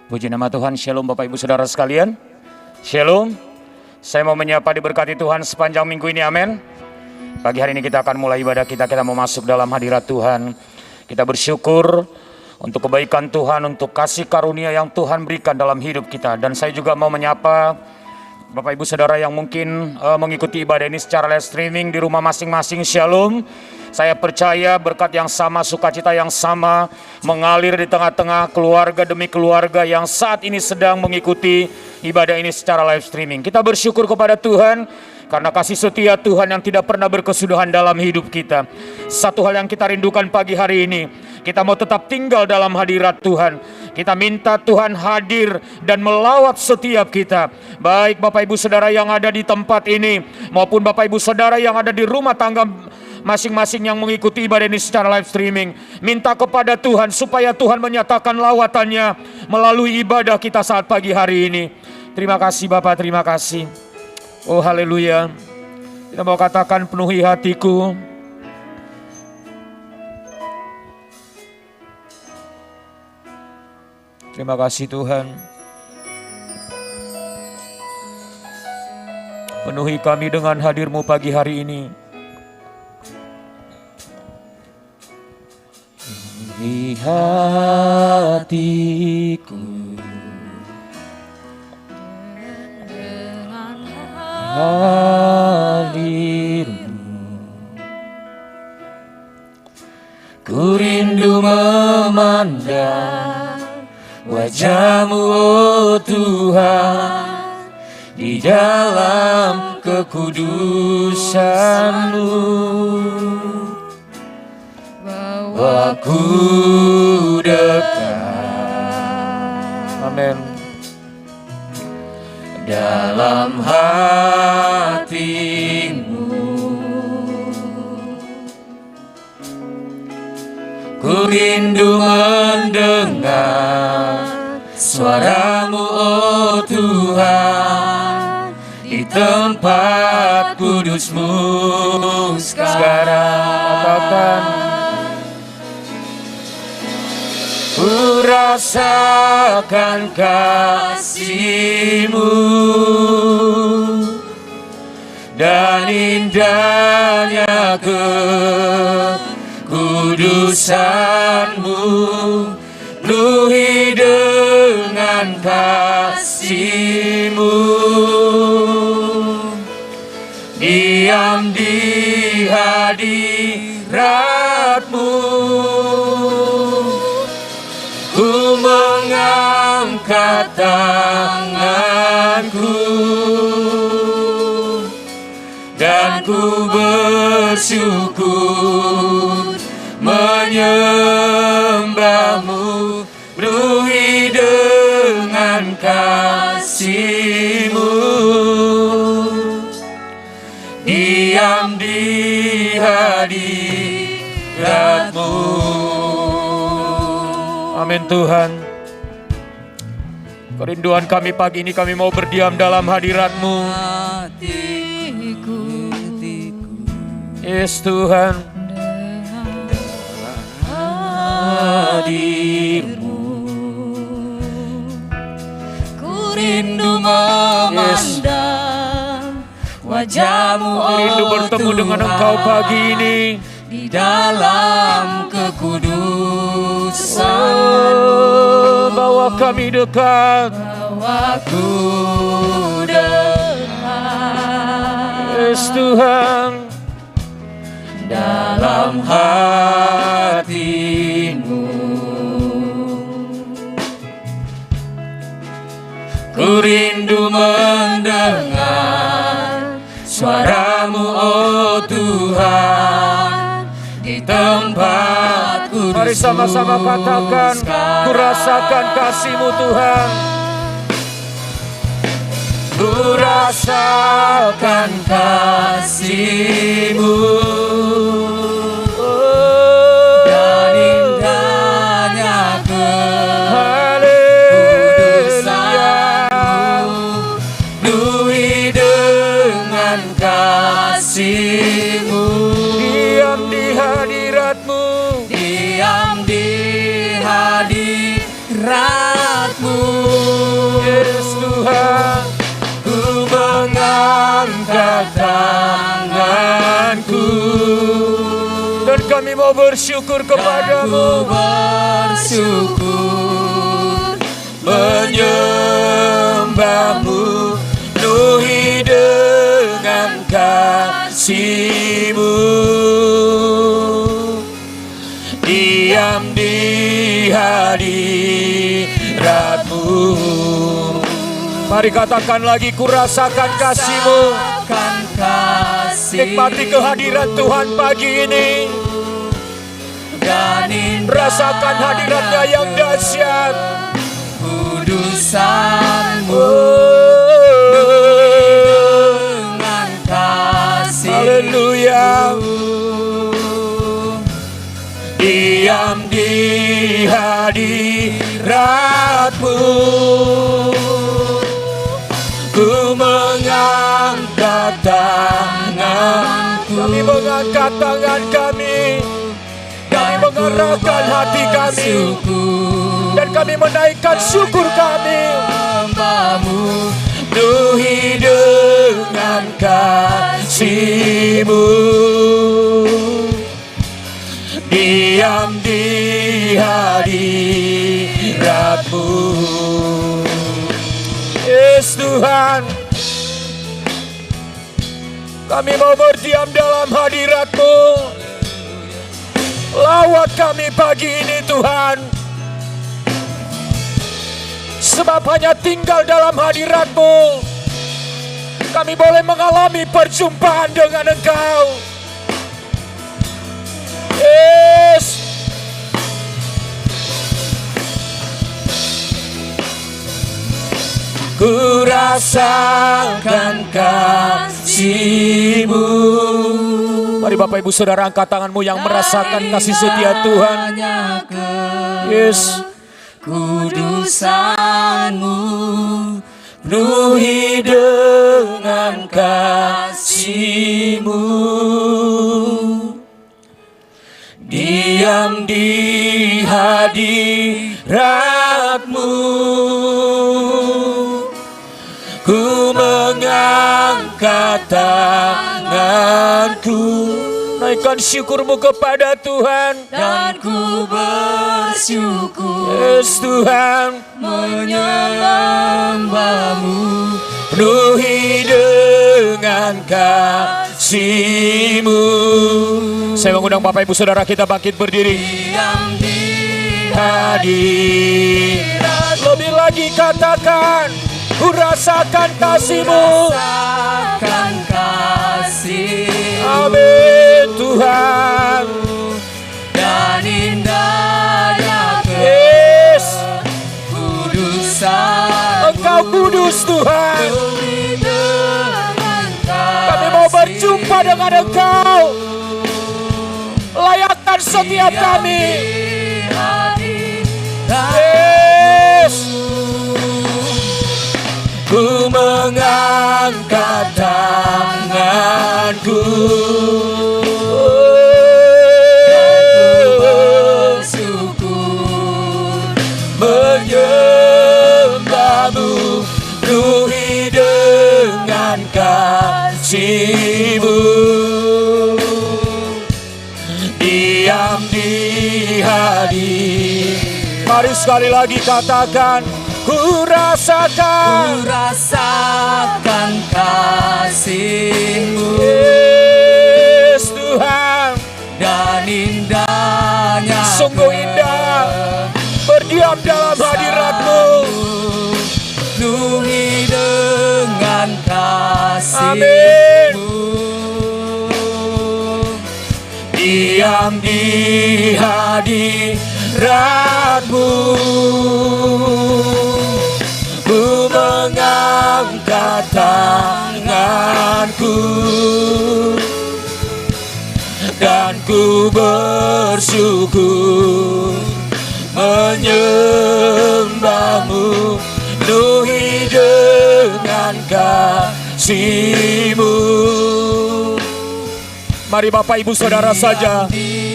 Puji nama Tuhan, Shalom Bapak Ibu Saudara sekalian. Shalom. Saya mau menyapa diberkati Tuhan sepanjang minggu ini, amin. Pagi hari ini kita akan mulai ibadah kita mau masuk dalam hadirat Tuhan. Kita bersyukur untuk kebaikan Tuhan, untuk kasih karunia yang Tuhan berikan dalam hidup kita. Dan saya juga mau menyapa Bapak Ibu Saudara yang mungkin mengikuti ibadah ini secara live streaming di rumah masing-masing. Shalom. Saya percaya berkat yang sama, sukacita yang sama mengalir di tengah-tengah keluarga demi keluarga yang saat ini sedang mengikuti ibadah ini secara live streaming. Kita bersyukur kepada Tuhan karena kasih setia Tuhan yang tidak pernah berkesudahan dalam hidup kita. Satu hal yang kita rindukan pagi hari ini, kita mau tetap tinggal dalam hadirat Tuhan. Kita minta Tuhan hadir dan melawat setiap kita. Baik Bapak Ibu Saudara yang ada di tempat ini maupun Bapak Ibu Saudara yang ada di rumah tangga masing-masing yang mengikuti ibadah ini secara live streaming. Minta kepada Tuhan supaya Tuhan menyatakan lawatannya melalui ibadah kita saat pagi hari ini. Terima kasih Bapak, terima kasih. Oh haleluya. Kita mau katakan penuhi hatiku. Terima kasih Tuhan. Penuhi kami dengan hadir-Mu pagi hari ini. Di hatiku dengan hadir-Mu, ku rindu memandang wajah-Mu, oh Tuhan, di dalam kekudusan-Mu. Aku dekat, amin, dalam hati-Mu. Ku rindu mendengar suara-Mu, oh Tuhan, di tempat kudus-Mu sekarang. Katakan, ku rasakan kasih-Mu dan indahnya kekudusan-Mu, penuhi dengan kasih-Mu, diam di hadirat-Mu. Ku mengangkat tanganku dan ku bersyukur menyembah-Mu, penuhi dengan kasih-Mu, diam di hadirat-Mu. Amin Tuhan. Kerinduan kami pagi ini, kami mau berdiam dalam hadirat-Mu. Yes Tuhan. Hadir-Mu, ku rindu memandang wajah-Mu, ku rindu bertemu dengan Engkau pagi ini di dalam kekudusan-Mu. Bawa kami dekat, bawaku dekat, yes Tuhan, dalam hati-Mu. Ku rindu mendengar suara-Mu, oh Tuhan, di tempat kudus-Mu. Mari sama-sama katakan, ku rasakan kasih-Mu Tuhan. Ku rasakan kasih-Mu dan indahnya kekudusan-Mu, penuhi dengan kasih-Mu, Diam di hadirat-Mu, diam di hadirat-Mu. mengangkat tanganku, dan kami mau bersyukur kepadamu, bersyukur menyembahmu, penuhi dengan kasih-Mu, diam di hadirat-Mu. Mari katakan lagi, ku rasakan kasih-Mu. Nikmati kehadiran Tuhan pagi ini. Rasakan hadiratnya yang dahsyat. Kudusan-Mu dengan kasih. Haleluya. Diam di hadirat-Mu, ku mengangkat tangan. Kami mengangkat tangan kami. Kami mengerahkan hati kami, dan kami menaikkan syukur kami. Hamba-Mu Penuhi dengan kasih-Mu, diam di hadirat-Mu. Yes Tuhan, kami mau berdiam dalam hadirat-Mu. Lawat kami pagi ini Tuhan, sebab hanya tinggal dalam hadirat-Mu kami boleh mengalami perjumpaan dengan Engkau. Yes. Ku rasakan kasih-Mu. Mari Bapak Ibu Saudara angkat tanganmu yang merasakan kasih setia Tuhan. Yes. Kudusan-Mu Penuhi dengan kasih-Mu, diam di hadirat-Mu, ku mengangkat tanganku. Naikkan syukurmu kepada Tuhan, dan ku bersyukur. Yes Tuhan, menyembah-Mu penuhi dengan kasih-Mu. Saya mengundang Bapak Ibu Saudara kita bangkit berdiri. diam di Hadirat. Lebih lagi katakan, ku rasakan kasih-Mu. rasakan kasih. Amin Tuhan. Dan indahnya Yes, kekudusan. Engkau kudus Tuhan. Penuhi dengan Kami mau berjumpa dengan Engkau. Layakkan setiap kami. Yes, ku mengangkat tanganku, bersyukur. menyembah-Mu, penuhi dengan kasih-Mu, diam di hadirat. Mari sekali lagi katakan, ku rasakan. Ku rasakan kasih-Mu. Yes Tuhan, Dan indahnya sungguh indah berdiam dalam hadirat-Mu. penuhi dengan kasih-Mu. Diam di hadirat-Mu, ku mengangkat tanganku, dan ku bersyukur menyembah-Mu, penuhi dengan kasih-Mu. Mari Bapak Ibu Saudara saja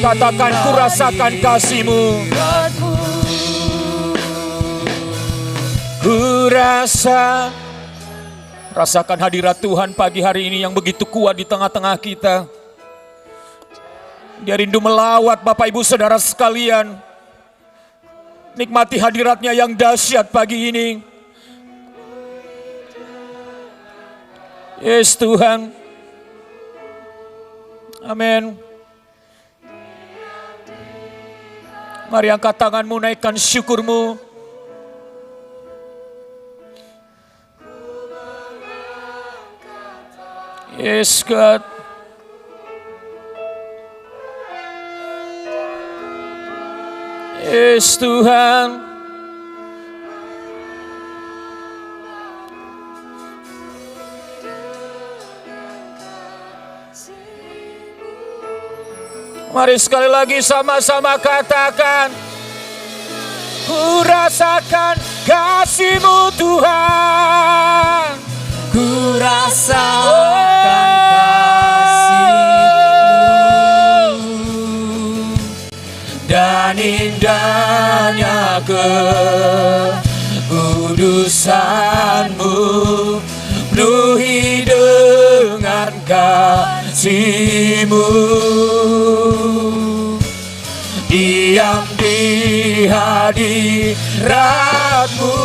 katakan, ku rasakan kasih-Mu. Ku rasakan Rasakan hadirat Tuhan pagi hari ini yang begitu kuat di tengah-tengah kita. Dia rindu melawat Bapak Ibu Saudara sekalian. Nikmati hadiratnya yang dahsyat pagi ini. Yes Tuhan. Amin. Mari angkat tanganmu, naikkan syukurmu. Yes God. Yes Tuhan. Mari sekali lagi sama-sama katakan, ku rasakan kasih-Mu Tuhan. Ku rasakan kasih-Mu dan indahnya kekudusan-Mu, penuhi dengan kasih-Mu. Diam di hadirat-Mu,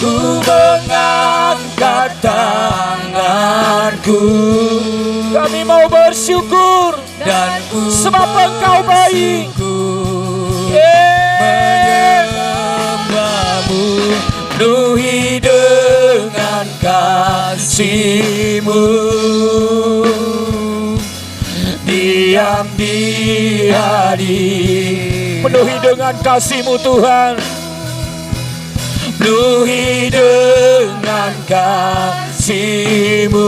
ku mengangkat tanganku. Kami mau bersyukur Dan ku sebab Engkau baik. Menyembah-Mu, penuhi dengan kasih-Mu. Diam di hadirat, Penuhi dengan kasih-Mu Tuhan. penuhi dengan kasih-Mu.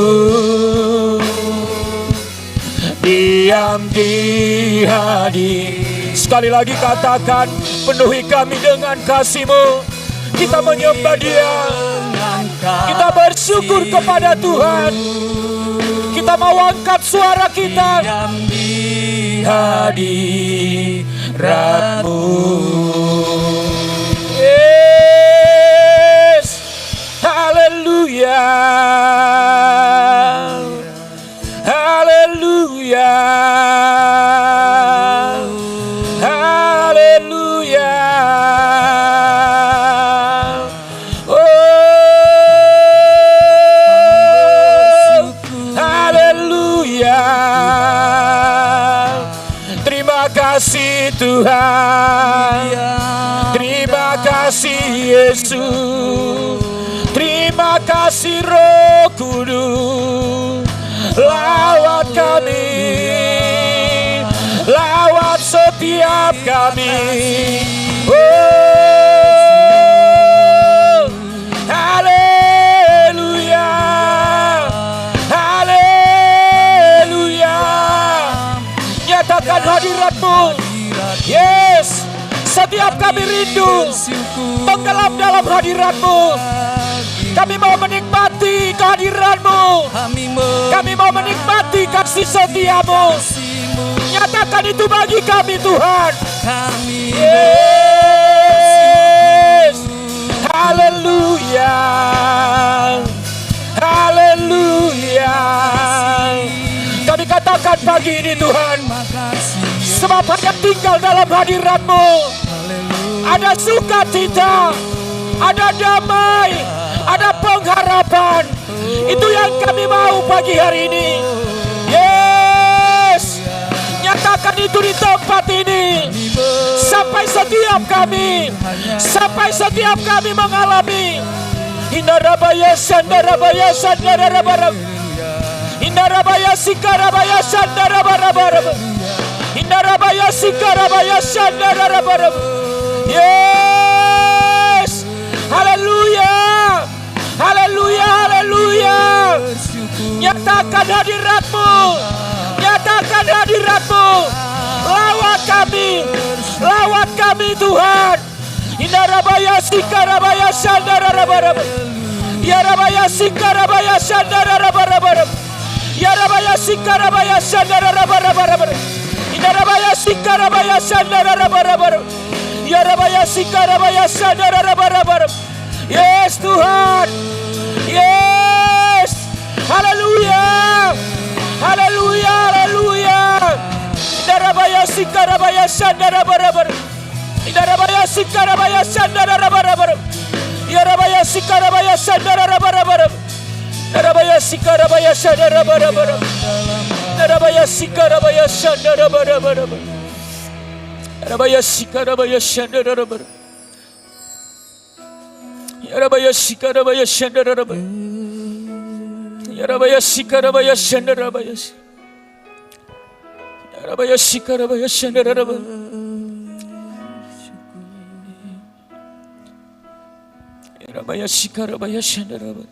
Diam di hadirat. Sekali lagi katakan, penuhi kami dengan kasih-Mu. Kita menyembah Dia. Kita bersyukur kepada Tuhan. Kita mau angkat suara kita. Diam di hadirat-Mu. Yes. Haleluya. Haleluya. Haleluya. Oh. Haleluya. Terima kasih Tuhan. Terima kasih Yesus. Terima kasih Roh Kudus. Lawat kami, lawat setiap kami. Oh, haleluya, haleluya. Nyatakan hadirat-Mu. Yes, setiap kami rindu tenggelam dalam hadirat-Mu. Kami mau menikmati kehadiran-Mu. Kami mau menikmati kasih setia-Mu. Nyatakan itu bagi kami Tuhan. Yes. Haleluya. Haleluya. Kami katakan pagi ini Tuhan, sebab hanya tinggal dalam hadirat-Mu ada sukacita, ada damai, ada pengharapan. Itu yang kami mau pagi hari ini. Yes. Nyatakan itu di tempat ini. Sampai setiap kami mengalami. Indarabaya sandarabaya sandarabara. Indarabaya sikarabaya sandarabara. Indarabaya sikarabaya sandarabara. Yes. Haleluya. Haleluya, haleluya. Nyatakan hadirat-Mu. Nyatakan hadirat-Mu. Lawat kami Tuhan. Indarabaya sikarabaya sandarabara. Yarabaya sikarabaya sandarabara. Yarabaya sikarabaya sandarabara. Indarabaya sikarabaya sandarabara. Yarabaya sikarabaya sandarabara. Yes Tuhan. Tuhan. Yes. Haleluya. Haleluya. Haleluya. Darabaya sikarabaya sandarabar. Darabaya sikarabaya sandarabar. Yarabaya sikarabaya sandarabar. Darabaya sikarabaya sandarabar. Darabaya sikarabaya sandarabar. Darabaya sikarabaya sandarabar. Yarabaya sikarabaya sandarabar. Yarabaya sikarabaya sandarabar. Yarabaya sikarabaya sandarabar. Yarabaya sikarabaya sandarabar.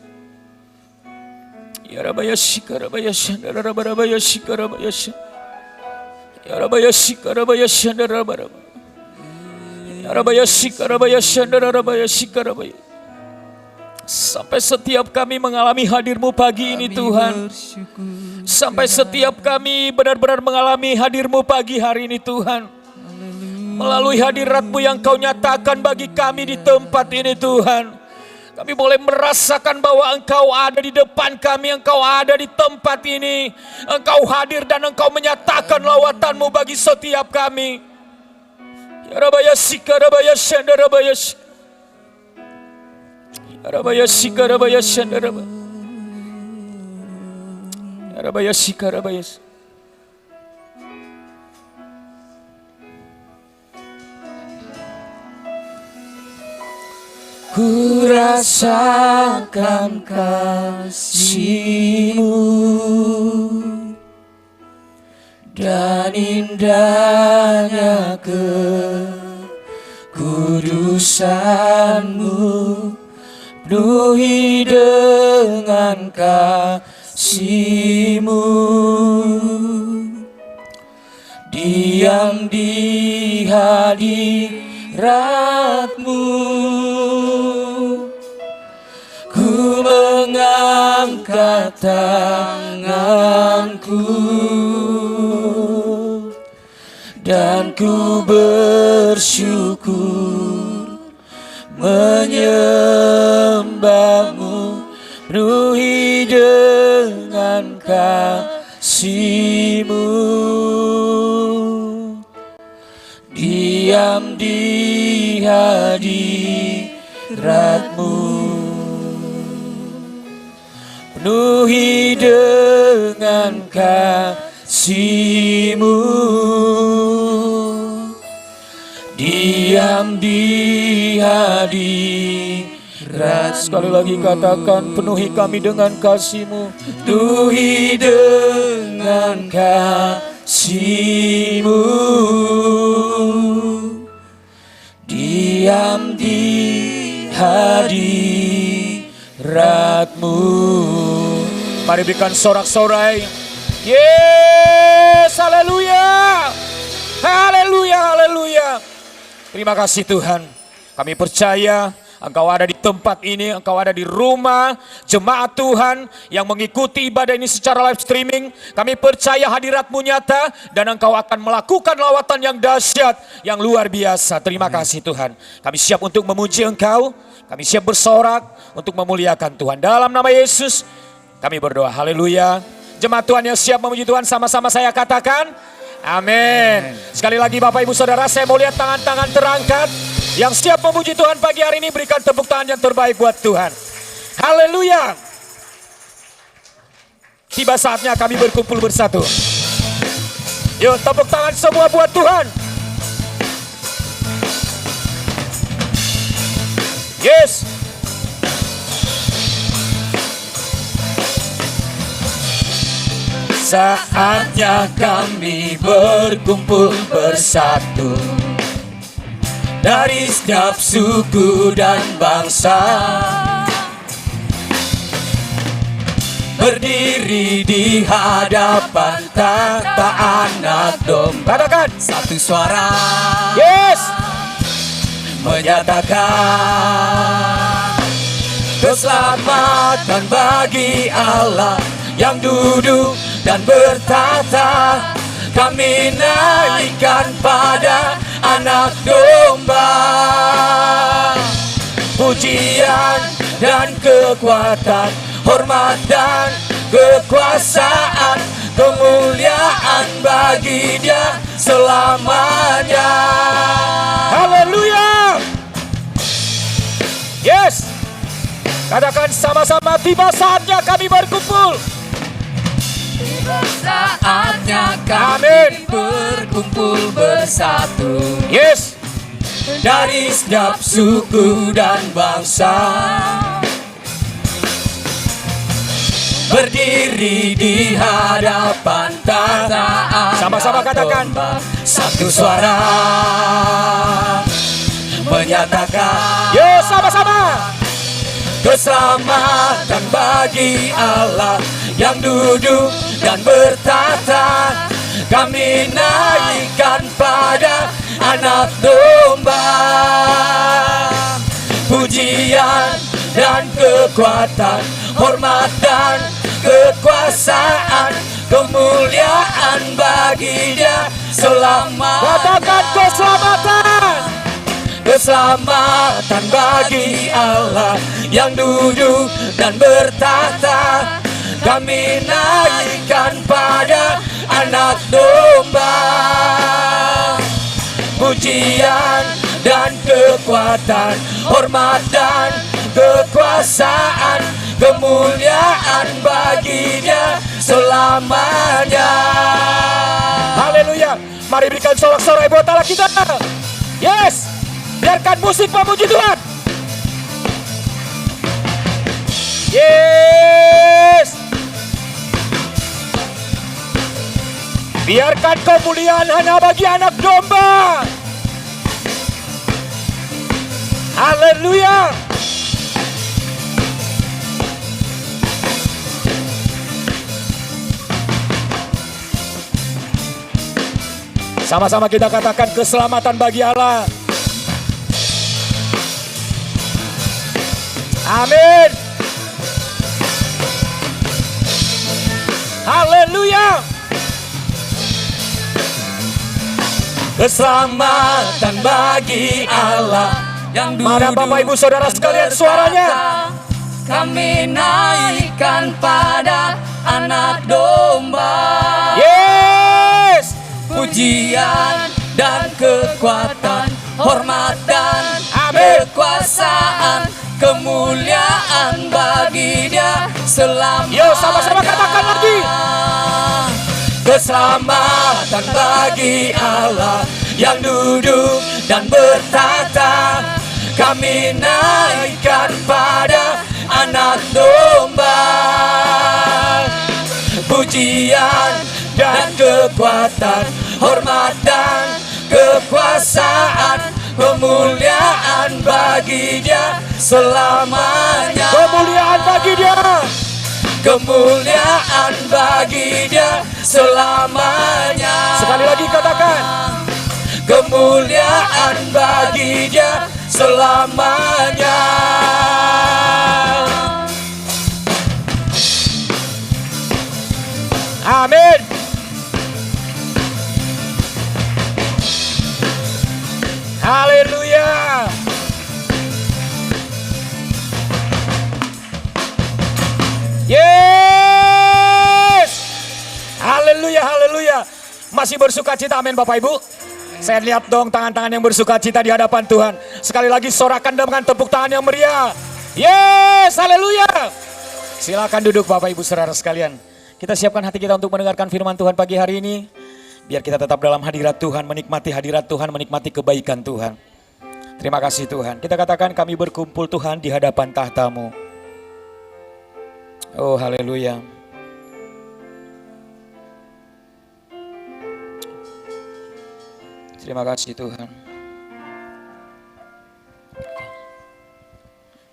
Yarabaya sikarabaya sandarabar. Yarabaya sikarabaya sandarabar. Yarabaya sikarabaya sandarabar. Yarabaya sikarabaya sandarabar. Sampai setiap kami mengalami hadir-Mu pagi ini Tuhan. Sampai setiap kami benar-benar mengalami hadir-Mu pagi hari ini Tuhan. Melalui hadirat-Mu yang Kau nyatakan bagi kami di tempat ini Tuhan. Kami boleh merasakan bahwa Engkau ada di depan kami, Engkau ada di tempat ini. Engkau hadir dan Engkau menyatakan lawatan-Mu bagi setiap kami. Yarabaya sikarabaya shandarabaya. Yarabaya sikarabaya shandarabaya. Yarabaya sikarabaya. Ku rasakan kasih-Mu dan indahnya kekudusan-Mu, penuhi dengan kasih-Mu, diam di hadirat-Mu. Ku mengangkat tanganku dan ku bersyukur menyembah-Mu, penuhi dengan kasih-Mu, diam di hadirat-Mu, penuhi dengan kasih-Mu, diam di hadirat. Sekali lagi katakan, penuhi kami dengan kasih-Mu, penuhi dengan kasih-Mu, diam di hadirat-Mu. Mari berikan sorak-sorai. Yes, haleluya. Haleluya, haleluya. Terima kasih Tuhan. Kami percaya Engkau ada di tempat ini, Engkau ada di rumah jemaat Tuhan yang mengikuti ibadah ini secara live streaming. Kami percaya hadirat-Mu nyata dan Engkau akan melakukan lawatan yang dahsyat, yang luar biasa. Terima kasih Tuhan. Kami siap untuk memuji Engkau, kami siap bersorak untuk memuliakan Tuhan. Dalam nama Yesus kami berdoa, haleluya. Jemaat Tuhan yang siap memuji Tuhan, sama-sama saya katakan, amin. Sekali lagi Bapak Ibu Saudara, saya mau lihat tangan-tangan terangkat. Yang siap memuji Tuhan pagi hari ini, berikan tepuk tangan yang terbaik buat Tuhan. Haleluya. Tiba saatnya kami berkumpul bersatu. Yuk tepuk tangan semua buat Tuhan. Yes. Saatnya kami berkumpul bersatu dari setiap suku dan bangsa, berdiri di hadapan tahta Anak Domba. Katakan satu suara. Yes. Menyatakan keselamatan bagi Allah yang duduk dan bertata. Kami naikkan pada Anak Domba pujian dan kekuatan, hormat dan kekuasaan, kemuliaan bagi Dia selamanya. Haleluya. Yes. Katakan sama-sama, tiba saatnya kami berkumpul. Tiba saatnya kami berkumpul bersatu. Yes. Dari setiap suku dan bangsa, berdiri di hadapan tahta. Sama-sama katakan, satu suara menyatakan, yo sama-sama, keselamatan bagi Allah yang duduk dan bertata. Kami naikkan pada Anak Domba, pujian dan kekuatan, hormat dan kekuasaan, kemuliaan bagi Dia selamanya. Katakan keselamatan. Keselamatan bagi Allah yang duduk dan bertata. Kami naikkan pada Anak Domba, pujian dan kekuatan, hormat dan kekuasaan, kemuliaan bagi Dia selamanya. Haleluya. Mari berikan sorak-sorai buat Allah kita. Yes. Biarkan musik memuji Tuhan. Yes. Biarkan kemuliaan hanya bagi Anak Domba. Haleluya. Sama-sama kita katakan keselamatan bagi Allah. Amin. Haleluya. Keselamatan bagi Allah yang duduk. Mana Bapak Ibu Saudara sekalian suaranya? Kami naikkan pada Anak Domba. Yes. Pujian dan kekuatan, hormat dan Amin. kekuasaan, kemuliaan bagi Dia selamanya. Yo sama-sama katakan lagi. Keselamatan bagi Allah yang duduk dan bertata. Kami naikkan pada Anak Domba, pujian dan kekuatan, hormat dan kekuasaan, kemuliaan bagi Dia selamanya. Kemuliaan bagi Dia. Kemuliaan bagi Dia selamanya. Sekali lagi katakan, kemuliaan bagi Dia selamanya. Amin. Haleluya. Yes. Haleluya, haleluya. Masih bersuka cita, amin Bapak Ibu. Saya lihat dong tangan-tangan yang bersuka cita di hadapan Tuhan. Sekali lagi sorakan dengan tepuk tangan yang meriah. Yes, haleluya. Silakan duduk Bapak Ibu Saudara sekalian. Kita siapkan hati kita untuk mendengarkan firman Tuhan pagi hari ini. Biar kita tetap dalam hadirat Tuhan, menikmati hadirat Tuhan, menikmati kebaikan Tuhan. Terima kasih Tuhan. Kita katakan kami berkumpul Tuhan di hadapan tahta-Mu. Oh haleluya. Terima kasih Tuhan.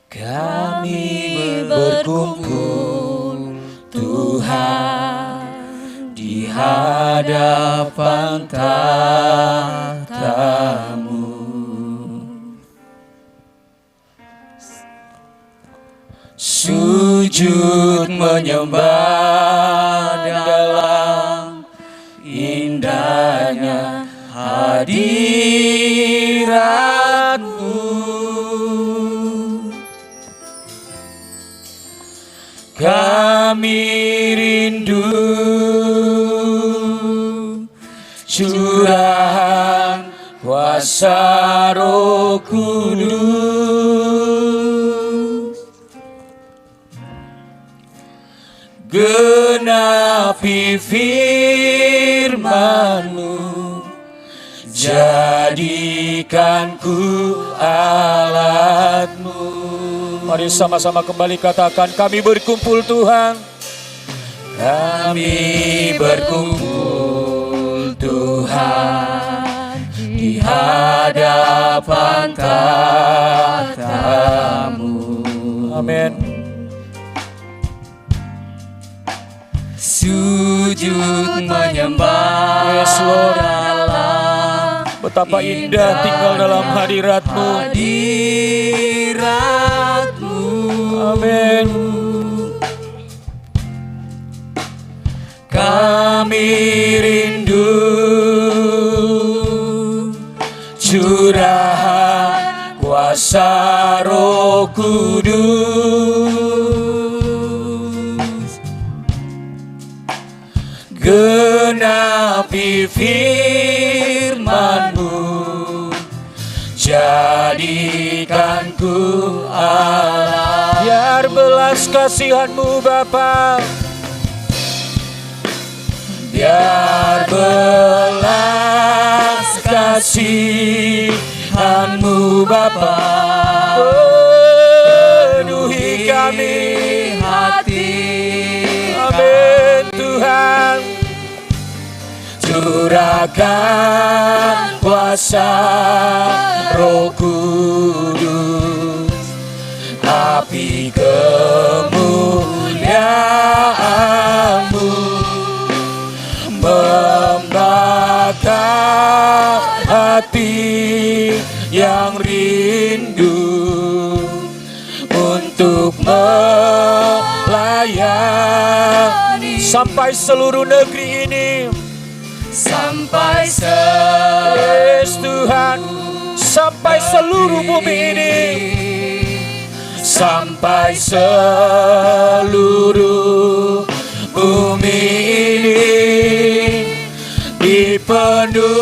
Kami berkumpul Tuhan di hadapan tahta-Mu. Sujud menyembah dalam indahnya hadirat-Mu. kami rindu curahan kuasa Roh Kudus, genapi firman-Mu, jadikan ku alat-Mu. Mari sama-sama kembali katakan, kami berkumpul Tuhan. Kami berkumpul Tuhan di hadapan tahta-Mu. Amin. Sujud menyembah Yes, Lord. dalam Betapa indah tinggal dalam hadirat-Mu. hadirat-Mu. Amin. Kami rindu Curahan kuasa Roh Kudus, genapi firman-Mu, jadikan ku alat. Biar belas kasihan-Mu Bapa, biar belas kasihan-Mu Bapa penuhi kami hati. Amin Tuhan. Curahkan kuasa Roh Kudus, api kemuliaan-Mu membakar hati yang rindu untuk melayani sampai seluruh negeri ini. Sampai Yes Tuhan, sampai seluruh bumi ini, sampai seluruh bumi ini dipenuhi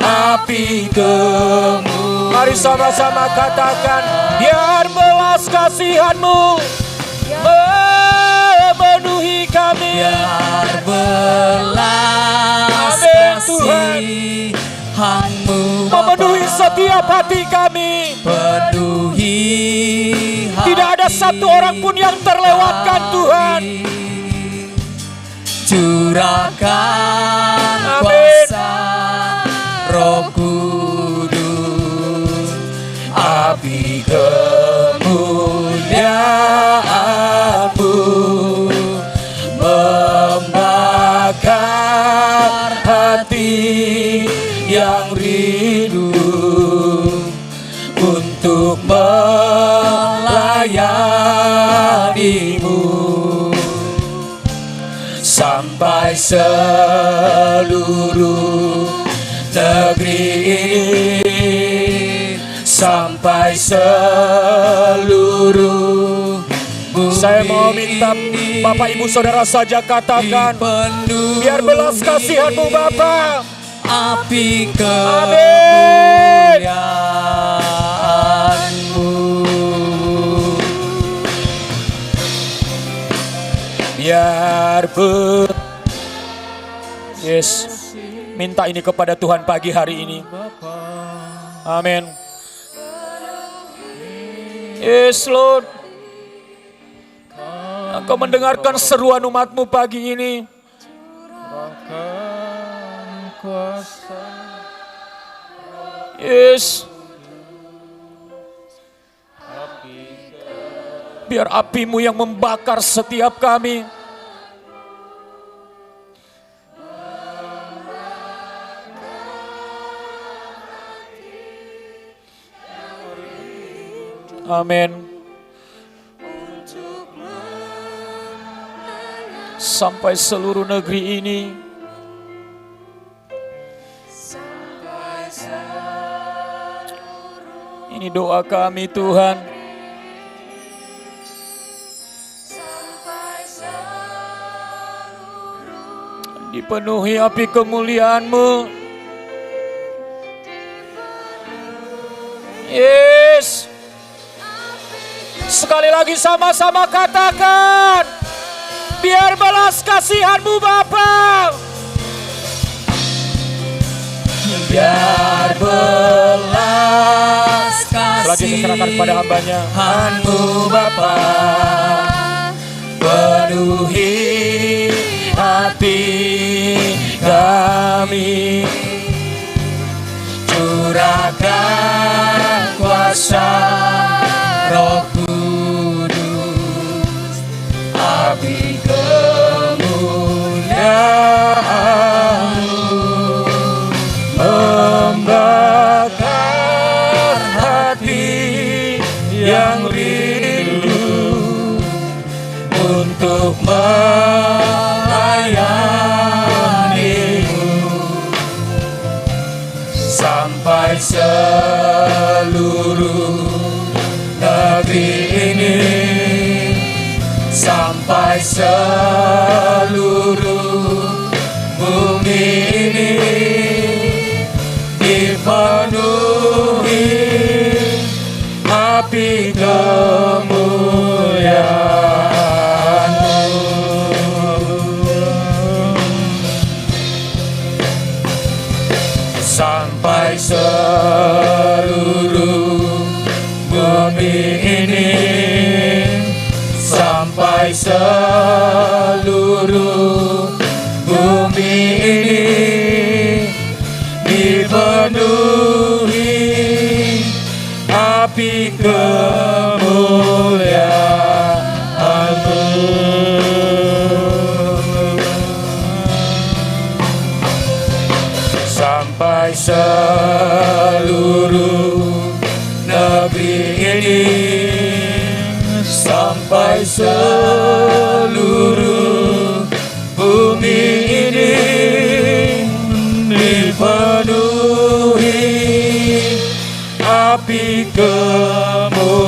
api kemuliaan. Mari sama-sama katakan, biar belas kasihan-Mu memenuhi kami. biar belas kasihan-Mu Memenuhi setiap hati kami. penuhi Tidak ada satu orang pun yang terlewatkan Tuhan. Curahkan Amin. kuasa Roh Kudus, Api kemuliaan-Mu membakar hati yang rindu untuk melayani-Mu sampai seluruh negeri ini, sampai seluruh bumi. Saya mau minta Bapak Ibu Saudara saja katakan, biar belas kasihan-Mu Bapa, api amin. kemuliaan-Mu. Biar Yes, minta ini kepada Tuhan pagi hari ini. Amin. Yes Lord, Engkau mendengarkan seruan umat-Mu pagi ini. Yes, biar api-Mu yang membakar setiap kami. Amin. Sampai seluruh negeri ini. Ini doa kami Tuhan. Dipenuhi api kemuliaan-Mu. Yes. Sekali lagi sama-sama katakan. Biar belas kasihan-Mu Bapa. Biar belas Selanjutnya serahkan kepada hamba-Nya. kasihan-Mu Bapa, Penuhi hati kami, curahkan kuasa Roh Kudus, api kemuliaan-Mu membakar hati yang rindu untuk melayani-Mu, sampai seluruh negeri ini, sampai seluruh bumi ini dipenuhi api kemuliaan-Mu, sampai seluruh bumi ini, sampai seluruh bumi ini dipenuhi api kemuliaan-Mu, sampai seluruh negeri ini, sampai seluruh bumi ini dipenuhi api kemuliaan-Mu.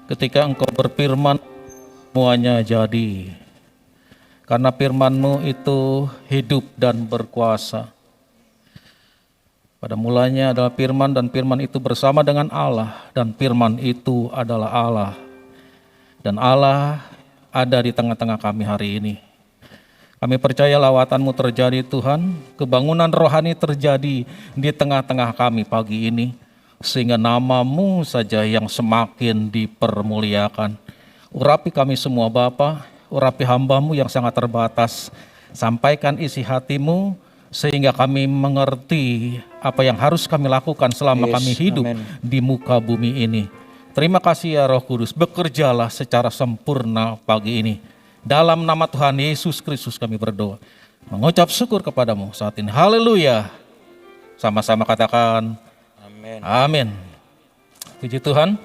Ketika Engkau berfirman, semuanya jadi. Karena firman-Mu itu hidup dan berkuasa. Pada mulanya adalah firman, dan firman itu bersama dengan Allah, dan firman itu adalah Allah. Dan Allah ada di tengah-tengah kami hari ini. Kami percaya lawatan-Mu terjadi Tuhan, kebangunan rohani terjadi di tengah-tengah kami pagi ini, sehingga nama-Mu saja yang semakin dipermuliakan. Urapi kami semua Bapa, urapi hamba-Mu yang sangat terbatas, sampaikan isi hati-Mu, sehingga kami mengerti apa yang harus kami lakukan selama kami hidup di muka bumi ini. Terima kasih ya Roh Kudus, bekerjalah secara sempurna pagi ini. Dalam nama Tuhan Yesus Kristus kami berdoa, mengucap syukur kepadamu saat ini. Haleluya. Sama-sama katakan amin. Amin. Puji Tuhan.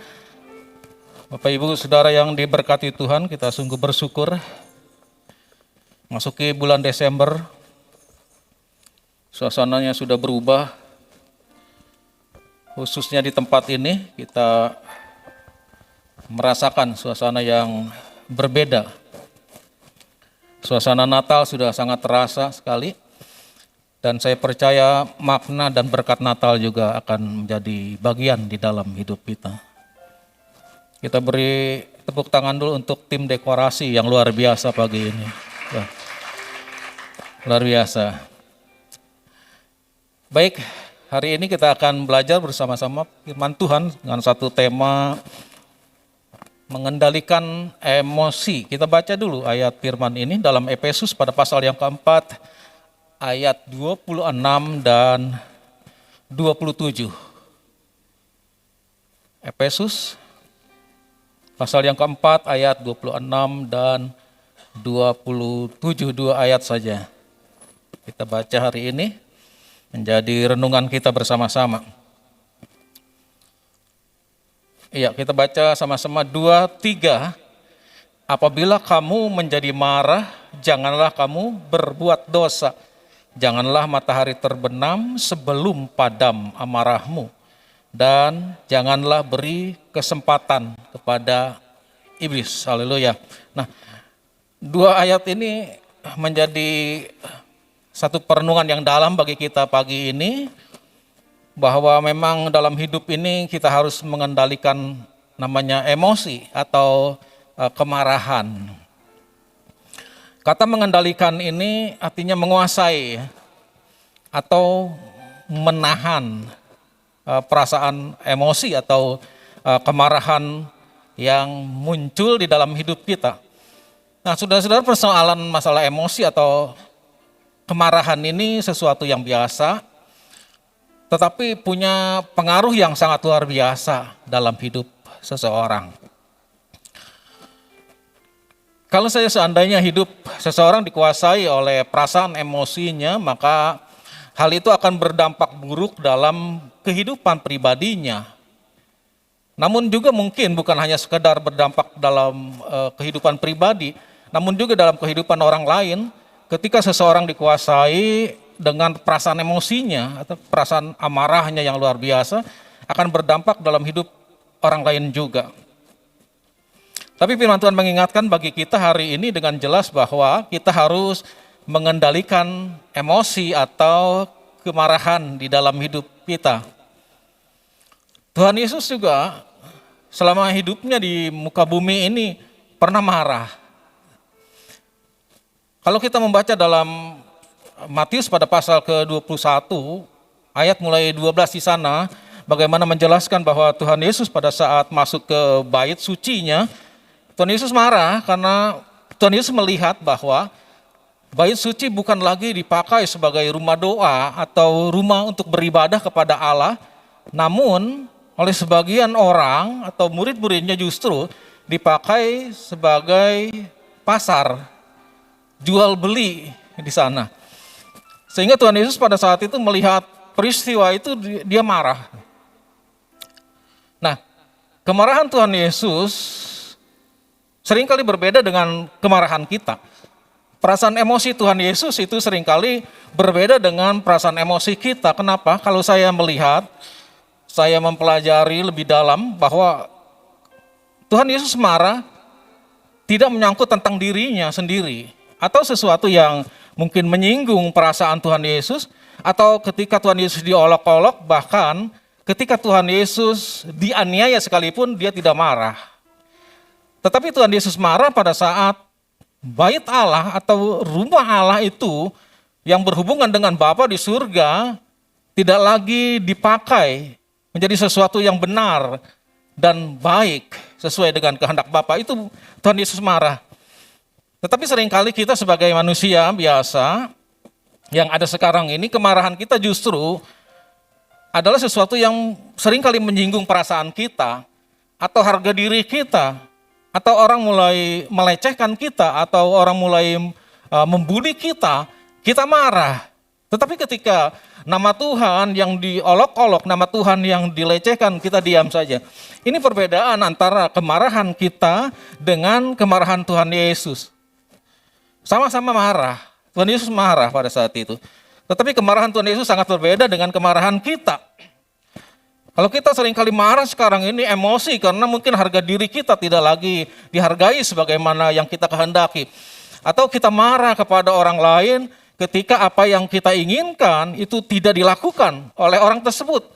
Bapak Ibu Saudara yang diberkati Tuhan, kita sungguh bersyukur masuki bulan Desember. Suasananya sudah berubah, khususnya di tempat ini kita merasakan suasana yang berbeda. Suasana Natal sudah sangat terasa sekali, dan saya percaya makna dan berkat Natal juga akan menjadi bagian di dalam hidup kita. Kita beri tepuk tangan dulu untuk tim dekorasi yang luar biasa pagi ini. Wah, luar biasa. Baik, hari ini kita akan belajar bersama-sama firman Tuhan dengan satu tema mengendalikan emosi. Kita baca dulu ayat firman ini dalam Efesus pada pasal yang keempat, ayat 26 dan 27. Efesus pasal yang keempat ayat 26 dan 27, 2 ayat saja. Kita baca hari ini menjadi renungan kita bersama-sama. Iya, kita baca sama-sama 2, 3. Apabila kamu menjadi marah, janganlah kamu berbuat dosa. Janganlah matahari terbenam sebelum padam amarahmu, dan janganlah beri kesempatan kepada iblis. Haleluya. Nah, dua ayat ini menjadi satu perenungan yang dalam bagi kita pagi ini, bahwa memang dalam hidup ini kita harus mengendalikan namanya emosi atau kemarahan. Kata mengendalikan ini artinya menguasai atau menahan perasaan emosi atau kemarahan yang muncul di dalam hidup kita. Nah, saudara-saudara, persoalan masalah emosi atau kemarahan ini sesuatu yang biasa, tetapi punya pengaruh yang sangat luar biasa dalam hidup seseorang. Kalau seandainya hidup seseorang dikuasai oleh perasaan emosinya, maka hal itu akan berdampak buruk dalam kehidupan pribadinya. Namun juga mungkin bukan hanya sekedar berdampak dalam kehidupan pribadi, namun juga dalam kehidupan orang lain. Ketika seseorang dikuasai dengan perasaan emosinya atau perasaan amarahnya yang luar biasa, akan berdampak dalam hidup orang lain juga. Tapi firman Tuhan mengingatkan bagi kita hari ini dengan jelas bahwa kita harus mengendalikan emosi atau kemarahan di dalam hidup kita. Tuhan Yesus juga selama hidupnya di muka bumi ini pernah marah. Kalau kita membaca dalam Matius pada pasal ke-21, ayat mulai 12 di sana, bagaimana menjelaskan bahwa Tuhan Yesus pada saat masuk ke bait sucinya, Tuhan Yesus marah karena Tuhan Yesus melihat bahwa bait suci bukan lagi dipakai sebagai rumah doa atau rumah untuk beribadah kepada Allah, namun oleh sebagian orang atau murid-muridnya justru dipakai sebagai pasar, jual beli di sana. Sehingga Tuhan Yesus pada saat itu melihat peristiwa itu, dia marah. Nah, kemarahan Tuhan Yesus seringkali berbeda dengan kemarahan kita. Perasaan emosi Tuhan Yesus itu seringkali berbeda dengan perasaan emosi kita. Kenapa? Kalau saya melihat, saya mempelajari lebih dalam bahwa Tuhan Yesus marah tidak menyangkut tentang dirinya sendiri, atau sesuatu yang mungkin menyinggung perasaan Tuhan Yesus, atau ketika Tuhan Yesus diolok-olok, bahkan ketika Tuhan Yesus dianiaya sekalipun dia tidak marah. Tetapi Tuhan Yesus marah pada saat bait Allah atau rumah Allah itu yang berhubungan dengan Bapa di surga tidak lagi dipakai menjadi sesuatu yang benar dan baik sesuai dengan kehendak Bapa. Itu Tuhan Yesus marah. Tetapi seringkali kita sebagai manusia biasa yang ada sekarang ini, kemarahan kita justru adalah sesuatu yang seringkali menyinggung perasaan kita atau harga diri kita, atau orang mulai melecehkan kita, atau orang mulai membuli kita, kita marah. Tetapi ketika nama Tuhan yang diolok-olok, nama Tuhan yang dilecehkan, kita diam saja. Ini perbedaan antara kemarahan kita dengan kemarahan Tuhan Yesus. Sama-sama marah, Tuhan Yesus marah pada saat itu. Tetapi kemarahan Tuhan Yesus sangat berbeda dengan kemarahan kita. Kalau kita seringkali marah sekarang ini emosi karena mungkin harga diri kita tidak lagi dihargai sebagaimana yang kita kehendaki. Atau kita marah kepada orang lain ketika apa yang kita inginkan itu tidak dilakukan oleh orang tersebut.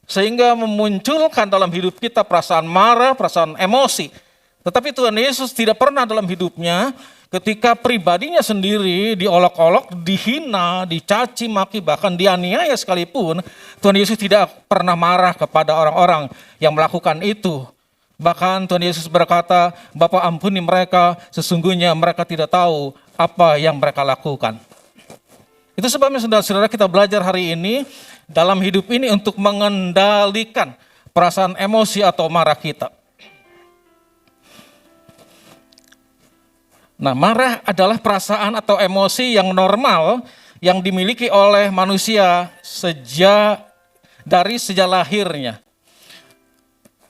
Sehingga memunculkan dalam hidup kita perasaan marah, perasaan emosi. Tetapi Tuhan Yesus tidak pernah dalam hidupnya ketika pribadinya sendiri diolok-olok, dihina, dicaci maki, bahkan dianiaya sekalipun, Tuhan Yesus tidak pernah marah kepada orang-orang yang melakukan itu. Bahkan Tuhan Yesus berkata, Bapa ampuni mereka, sesungguhnya mereka tidak tahu apa yang mereka lakukan. Itu sebabnya saudara-saudara kita belajar hari ini dalam hidup ini untuk mengendalikan perasaan emosi atau marah kita. Nah, marah adalah perasaan atau emosi yang normal yang dimiliki oleh manusia sejak lahirnya.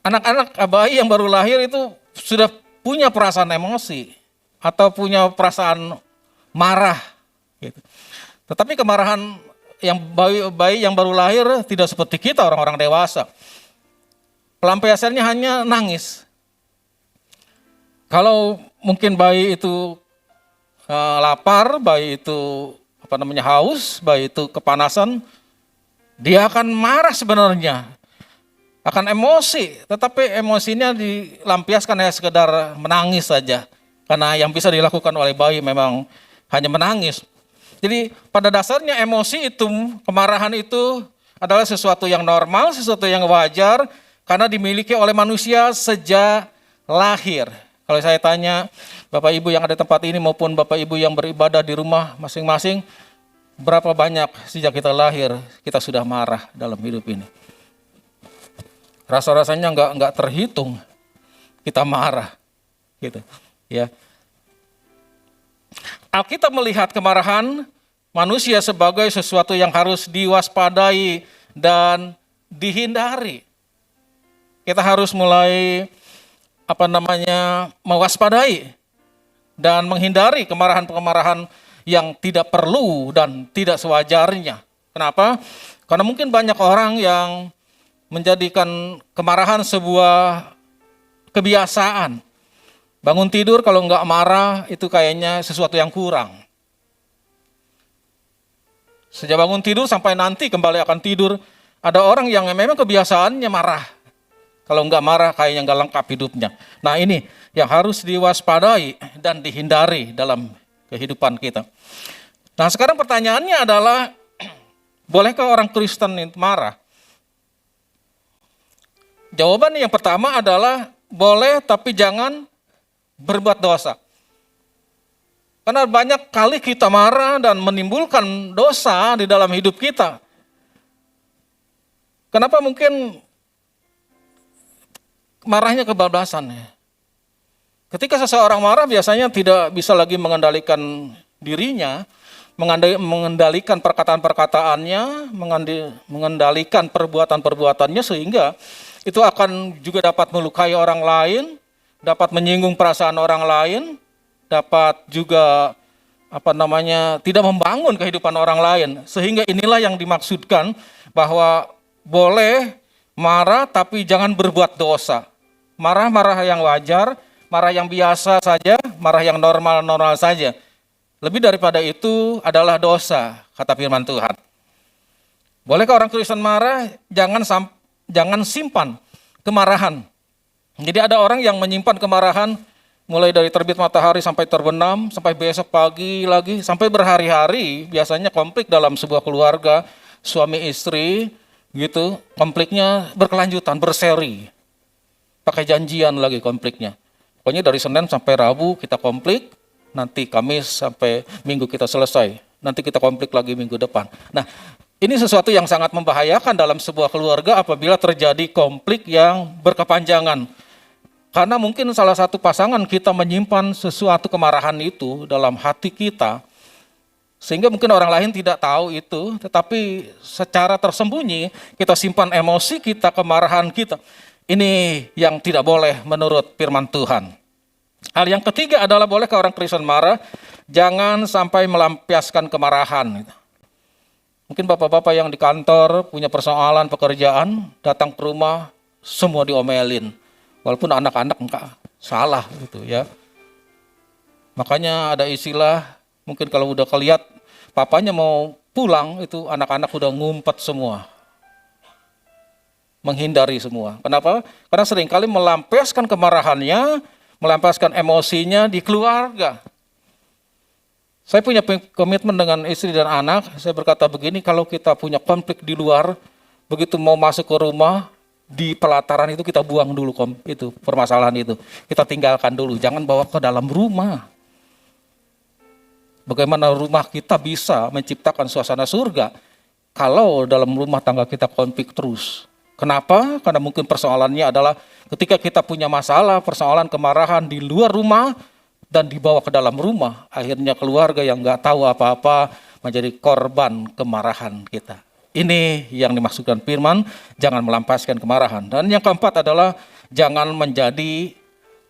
Anak-anak bayi yang baru lahir itu sudah punya perasaan emosi atau punya perasaan marah. Gitu. Tetapi kemarahan yang bayi yang baru lahir tidak seperti kita orang-orang dewasa. Pelampiasannya hanya nangis. Kalau mungkin bayi itu lapar, bayi itu haus, bayi itu kepanasan, dia akan marah sebenarnya, akan emosi, tetapi emosinya dilampiaskan hanya sekedar menangis saja. Karena yang bisa dilakukan oleh bayi memang hanya menangis. Jadi pada dasarnya emosi itu, kemarahan itu adalah sesuatu yang normal, sesuatu yang wajar, karena dimiliki oleh manusia sejak lahir. Kalau saya tanya Bapak Ibu yang ada di tempat ini maupun Bapak Ibu yang beribadah di rumah masing-masing, berapa banyak sejak kita lahir kita sudah marah dalam hidup ini? Rasa-rasanya nggak terhitung kita marah, gitu. Ya. Alkitab melihat kemarahan manusia sebagai sesuatu yang harus diwaspadai dan dihindari. Kita harus mulai mewaspadai dan menghindari kemarahan-kemarahan yang tidak perlu dan tidak sewajarnya. Kenapa? Karena mungkin banyak orang yang menjadikan kemarahan sebuah kebiasaan. Bangun tidur kalau nggak marah itu kayaknya sesuatu yang kurang. Sejak bangun tidur sampai nanti kembali akan tidur, ada orang yang memang kebiasaannya marah. Kalau nggak marah kayaknya nggak lengkap hidupnya. Nah ini yang harus diwaspadai dan dihindari dalam kehidupan kita. Nah sekarang pertanyaannya adalah, bolehkah orang Kristen itu marah? Jawaban yang pertama adalah boleh, tapi jangan berbuat dosa. Karena banyak kali kita marah dan menimbulkan dosa di dalam hidup kita. Kenapa mungkin marahnya kebablasan? Ketika seseorang marah biasanya tidak bisa lagi mengendalikan dirinya, mengendalikan perkataan-perkataannya, mengendalikan perbuatan-perbuatannya, sehingga itu akan juga dapat melukai orang lain, dapat menyinggung perasaan orang lain, dapat juga tidak membangun kehidupan orang lain. Sehingga inilah yang dimaksudkan bahwa boleh marah tapi jangan berbuat dosa. Marah-marah yang wajar, marah yang biasa saja, marah yang normal-normal saja. Lebih daripada itu adalah dosa, kata firman Tuhan. Bolehkah orang Kristen marah? Jangan simpan kemarahan. Jadi ada orang yang menyimpan kemarahan mulai dari terbit matahari sampai terbenam, sampai besok pagi lagi, sampai berhari-hari. Biasanya konflik dalam sebuah keluarga, suami istri gitu, konfliknya berkelanjutan, berseri. Pakai janjian lagi konfliknya. Pokoknya dari Senin sampai Rabu kita konflik, nanti Kamis sampai Minggu kita selesai. Nanti kita konflik lagi minggu depan. Nah, ini sesuatu yang sangat membahayakan dalam sebuah keluarga apabila terjadi konflik yang berkepanjangan. Karena mungkin salah satu pasangan kita menyimpan sesuatu kemarahan itu dalam hati kita, sehingga mungkin orang lain tidak tahu itu, tetapi secara tersembunyi kita simpan emosi kita, kemarahan kita. Ini yang tidak boleh menurut firman Tuhan. Hal yang ketiga adalah, bolehkah orang Kristen marah? Jangan sampai melampiaskan kemarahan. Mungkin bapak-bapak yang di kantor punya persoalan pekerjaan, datang ke rumah semua diomelin. Walaupun anak-anak enggak salah gitu ya. Makanya ada istilah, mungkin kalau udah kelihat papanya mau pulang, itu anak-anak udah ngumpet semua. Menghindari semua. Kenapa? Karena seringkali melampiaskan kemarahannya, melampiaskan emosinya di keluarga. Saya punya komitmen dengan istri dan anak, saya berkata begini, kalau kita punya konflik di luar, begitu mau masuk ke rumah, di pelataran itu kita buang dulu itu permasalahan itu. Kita tinggalkan dulu, jangan bawa ke dalam rumah. Bagaimana rumah kita bisa menciptakan suasana surga kalau dalam rumah tangga kita konflik terus? Kenapa? Karena mungkin persoalannya adalah ketika kita punya masalah, persoalan kemarahan di luar rumah dan dibawa ke dalam rumah, akhirnya keluarga yang nggak tahu apa-apa menjadi korban kemarahan kita. Ini yang dimaksudkan firman, jangan melampiaskan kemarahan. Dan yang keempat adalah jangan menjadi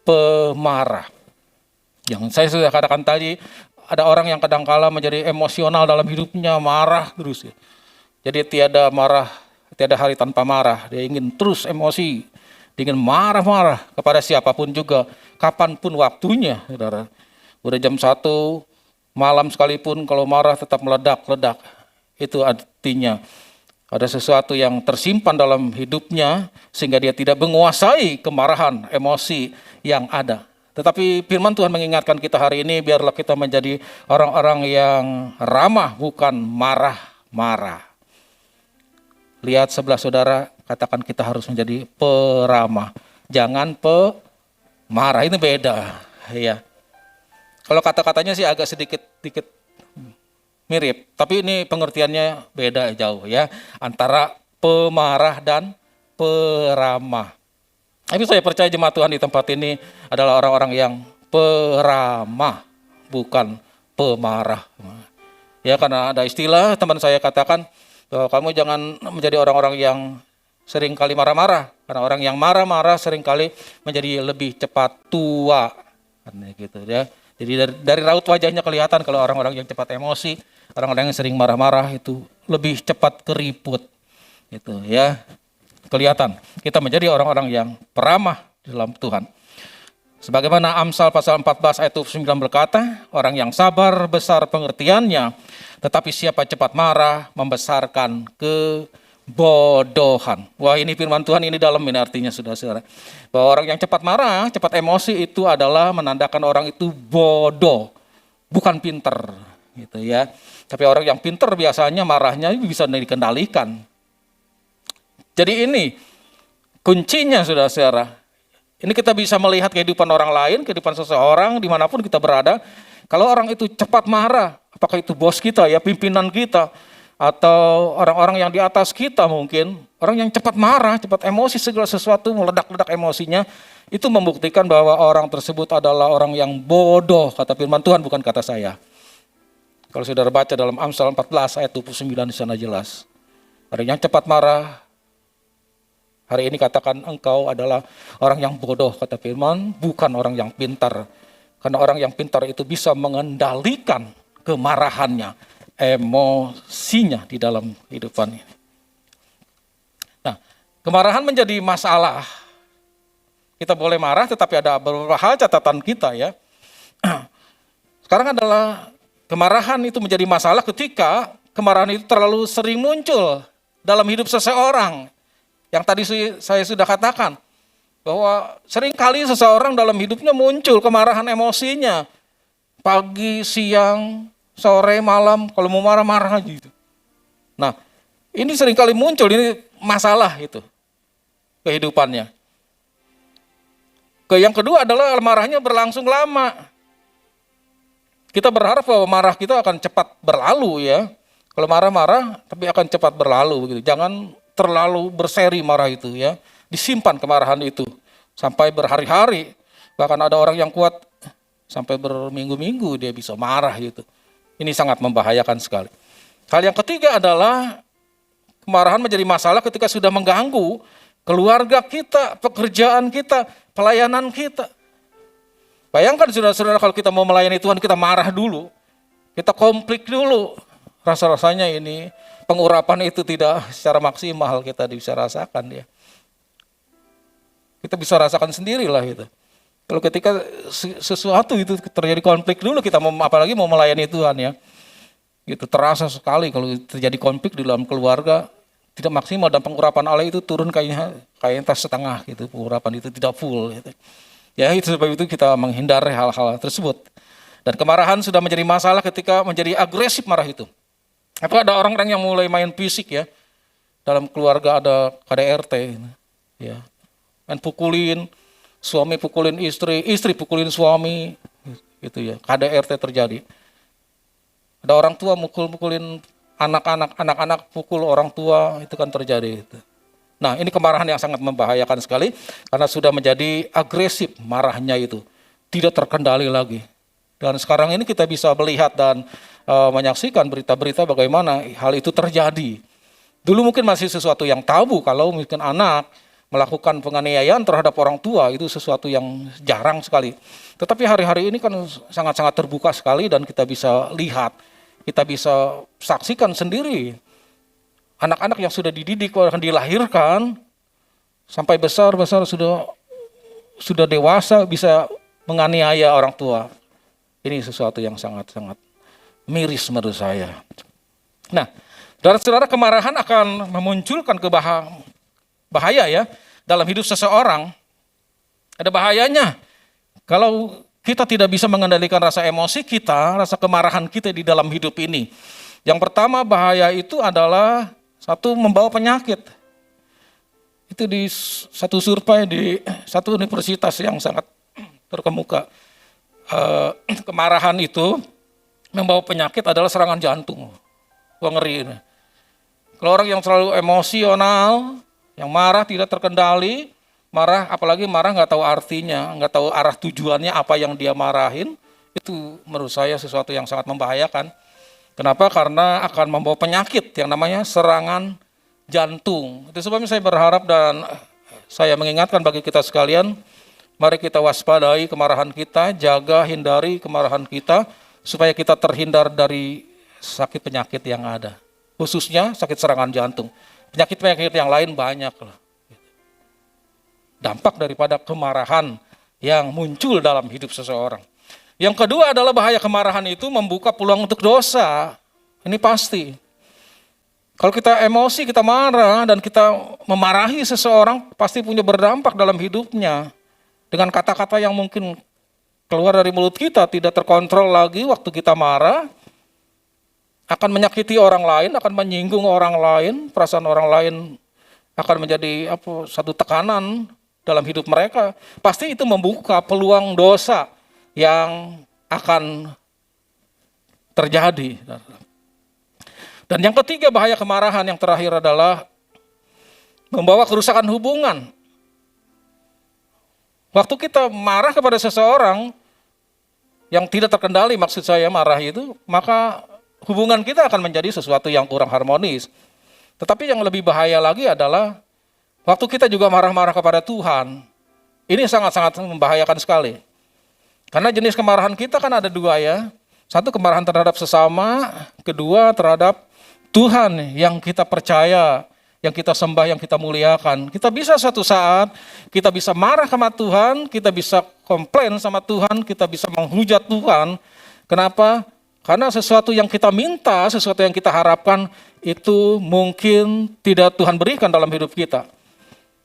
pemarah. Yang saya sudah katakan tadi, ada orang yang kadangkala menjadi emosional dalam hidupnya, marah terus ya. Jadi tiada hari tanpa marah. Dia ingin terus emosi, dia ingin marah-marah kepada siapapun juga, kapanpun waktunya, saudara. Udah jam 1 malam sekalipun kalau marah tetap meledak-ledak. Itu artinya ada sesuatu yang tersimpan dalam hidupnya sehingga dia tidak menguasai kemarahan, emosi yang ada. Tetapi firman Tuhan mengingatkan kita hari ini, biarlah kita menjadi orang-orang yang ramah, bukan marah-marah. Lihat sebelah saudara, katakan kita harus menjadi peramah, jangan pemarah. Ini beda, ya. Kalau kata-katanya sih agak sedikit mirip, tapi ini pengertiannya beda jauh ya, antara pemarah dan peramah. Tapi saya percaya jemaat Tuhan di tempat ini adalah orang-orang yang peramah, bukan pemarah. Ya, karena ada istilah teman saya katakan bahwa kamu jangan menjadi orang-orang yang sering kali marah-marah, karena orang yang marah-marah sering kali menjadi lebih cepat tua, kan gitu ya. Jadi dari raut wajahnya kelihatan kalau orang-orang yang cepat emosi, orang-orang yang sering marah-marah itu lebih cepat keriput, gitu ya. Kelihatan kita menjadi orang-orang yang peramah dalam Tuhan. Sebagaimana Amsal pasal 14 ayat 9 berkata, orang yang sabar besar pengertiannya, tetapi siapa cepat marah membesarkan kebodohan. Wah, ini firman Tuhan ini dalam, ini artinya saudara-saudara. Bahwa orang yang cepat marah, cepat emosi itu adalah menandakan orang itu bodoh, bukan pinter, gitu ya. Tapi orang yang pinter biasanya marahnya bisa dikendalikan. Jadi ini kuncinya saudara-saudara. Ini kita bisa melihat kehidupan orang lain, kehidupan seseorang dimanapun kita berada. Kalau orang itu cepat marah, apakah itu bos kita ya, pimpinan kita, atau orang-orang yang di atas kita mungkin. Orang yang cepat marah, cepat emosi, segala sesuatu meledak-ledak emosinya, itu membuktikan bahwa orang tersebut adalah orang yang bodoh, kata firman Tuhan, bukan kata saya. Kalau saudara baca dalam Amsal 14 ayat 29 di sana jelas. Orang yang cepat marah, hari ini katakan engkau adalah orang yang bodoh, kata firman, bukan orang yang pintar. Karena orang yang pintar itu bisa mengendalikan kemarahannya, emosinya di dalam hidupannya. Nah, kemarahan menjadi masalah. Kita boleh marah, tetapi ada beberapa hal catatan kita ya. Sekarang adalah kemarahan itu menjadi masalah ketika kemarahan itu terlalu sering muncul dalam hidup seseorang. Yang tadi saya sudah katakan, bahwa seringkali seseorang dalam hidupnya muncul kemarahan emosinya. Pagi, siang, sore, malam, kalau mau marah-marah gitu. Nah, ini seringkali muncul, ini masalah itu, kehidupannya. Yang kedua adalah marahnya berlangsung lama. Kita berharap bahwa marah kita akan cepat berlalu ya. Kalau marah-marah, tapi akan cepat berlalu begitu. Jangan terlalu berseri marah itu ya, disimpan kemarahan itu sampai berhari-hari, bahkan ada orang yang kuat sampai berminggu-minggu dia bisa marah gitu. Ini sangat membahayakan sekali. Hal yang ketiga adalah kemarahan menjadi masalah ketika sudah mengganggu keluarga kita, pekerjaan kita, pelayanan kita. Bayangkan saudara-saudara, kalau kita mau melayani Tuhan kita marah dulu, kita konflik dulu, rasa-rasanya ini pengurapan itu tidak secara maksimal kita bisa rasakan ya. Kita bisa rasakan sendirilah itu. Kalau ketika sesuatu itu terjadi konflik dulu, kita mau apalagi mau melayani Tuhan ya. Gitu terasa sekali kalau terjadi konflik di dalam keluarga tidak maksimal dan pengurapan Allah itu turun kayaknya setengah gitu. Pengurapan itu tidak full gitu. Ya itu sebab itu kita menghindari hal-hal tersebut. Dan kemarahan sudah menjadi masalah ketika menjadi agresif marah itu. Atau ada orang-orang yang mulai main fisik ya. Dalam keluarga ada KDRT ya. Main pukulin, suami pukulin istri, istri pukulin suami gitu ya. KDRT terjadi. Ada orang tua mukul-mukulin anak-anak pukul orang tua, itu kan terjadi itu. Nah, ini kemarahan yang sangat membahayakan sekali karena sudah menjadi agresif marahnya itu. Tidak terkendali lagi. Dan sekarang ini kita bisa melihat dan menyaksikan berita-berita bagaimana hal itu terjadi. Dulu mungkin masih sesuatu yang tabu kalau mungkin anak melakukan penganiayaan terhadap orang tua itu sesuatu yang jarang sekali. Tetapi hari-hari ini kan sangat-sangat terbuka sekali dan kita bisa lihat, kita bisa saksikan sendiri anak-anak yang sudah dididik, akan dilahirkan sampai besar-besar sudah dewasa bisa menganiaya orang tua. Ini sesuatu yang sangat-sangat miris menurut saya. Nah, saudara-saudara, kemarahan akan memunculkan bahaya ya dalam hidup seseorang. Ada bahayanya kalau kita tidak bisa mengendalikan rasa emosi kita, rasa kemarahan kita di dalam hidup ini. Yang pertama bahaya itu adalah satu, membawa penyakit. Itu di satu survei di satu universitas yang sangat terkemuka. Kemarahan itu membawa penyakit adalah serangan jantung. Wah, ngeri ini. Kalau orang yang selalu emosional, yang marah tidak terkendali, marah apalagi marah nggak tahu artinya, nggak tahu arah tujuannya apa yang dia marahin, itu menurut saya sesuatu yang sangat membahayakan. Kenapa? Karena akan membawa penyakit yang namanya serangan jantung. Itu sebabnya saya berharap dan saya mengingatkan bagi kita sekalian, mari kita waspadai kemarahan kita, jaga, hindari kemarahan kita, supaya kita terhindar dari sakit penyakit yang ada. Khususnya sakit serangan jantung. Penyakit-penyakit yang lain banyak lah. Dampak daripada kemarahan yang muncul dalam hidup seseorang. Yang kedua adalah bahaya kemarahan itu membuka peluang untuk dosa. Ini pasti. Kalau kita emosi, kita marah, dan kita memarahi seseorang, pasti punya berdampak dalam hidupnya. Dengan kata-kata yang mungkin keluar dari mulut kita, tidak terkontrol lagi waktu kita marah, akan menyakiti orang lain, akan menyinggung orang lain, perasaan orang lain akan menjadi satu tekanan dalam hidup mereka. Pasti itu membuka peluang dosa yang akan terjadi. Dan yang ketiga bahaya kemarahan yang terakhir adalah membawa kerusakan hubungan. Waktu kita marah kepada seseorang yang tidak terkendali, maksud saya marah itu, maka hubungan kita akan menjadi sesuatu yang kurang harmonis. Tetapi yang lebih bahaya lagi adalah waktu kita juga marah-marah kepada Tuhan. Ini sangat-sangat membahayakan sekali. Karena jenis kemarahan kita kan ada dua ya. Satu, kemarahan terhadap sesama. Kedua, terhadap Tuhan yang kita percaya, yang kita sembah, yang kita muliakan. Kita bisa suatu saat, kita bisa marah sama Tuhan, kita bisa komplain sama Tuhan, kita bisa menghujat Tuhan. Kenapa? Karena sesuatu yang kita minta, sesuatu yang kita harapkan, itu mungkin tidak Tuhan berikan dalam hidup kita.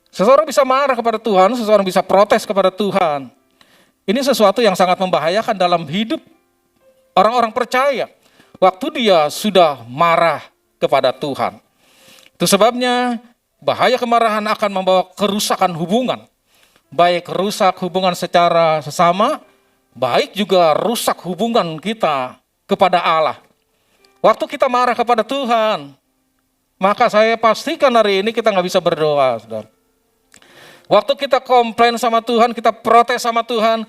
Seseorang bisa marah kepada Tuhan, seseorang bisa protes kepada Tuhan. Ini sesuatu yang sangat membahayakan dalam hidup orang-orang percaya. Waktu dia sudah marah kepada Tuhan. Itu sebabnya bahaya kemarahan akan membawa kerusakan hubungan. Baik rusak hubungan secara sesama, baik juga rusak hubungan kita kepada Allah. Waktu kita marah kepada Tuhan, maka saya pastikan hari ini kita nggak bisa berdoa, saudara. Waktu kita komplain sama Tuhan, kita protes sama Tuhan,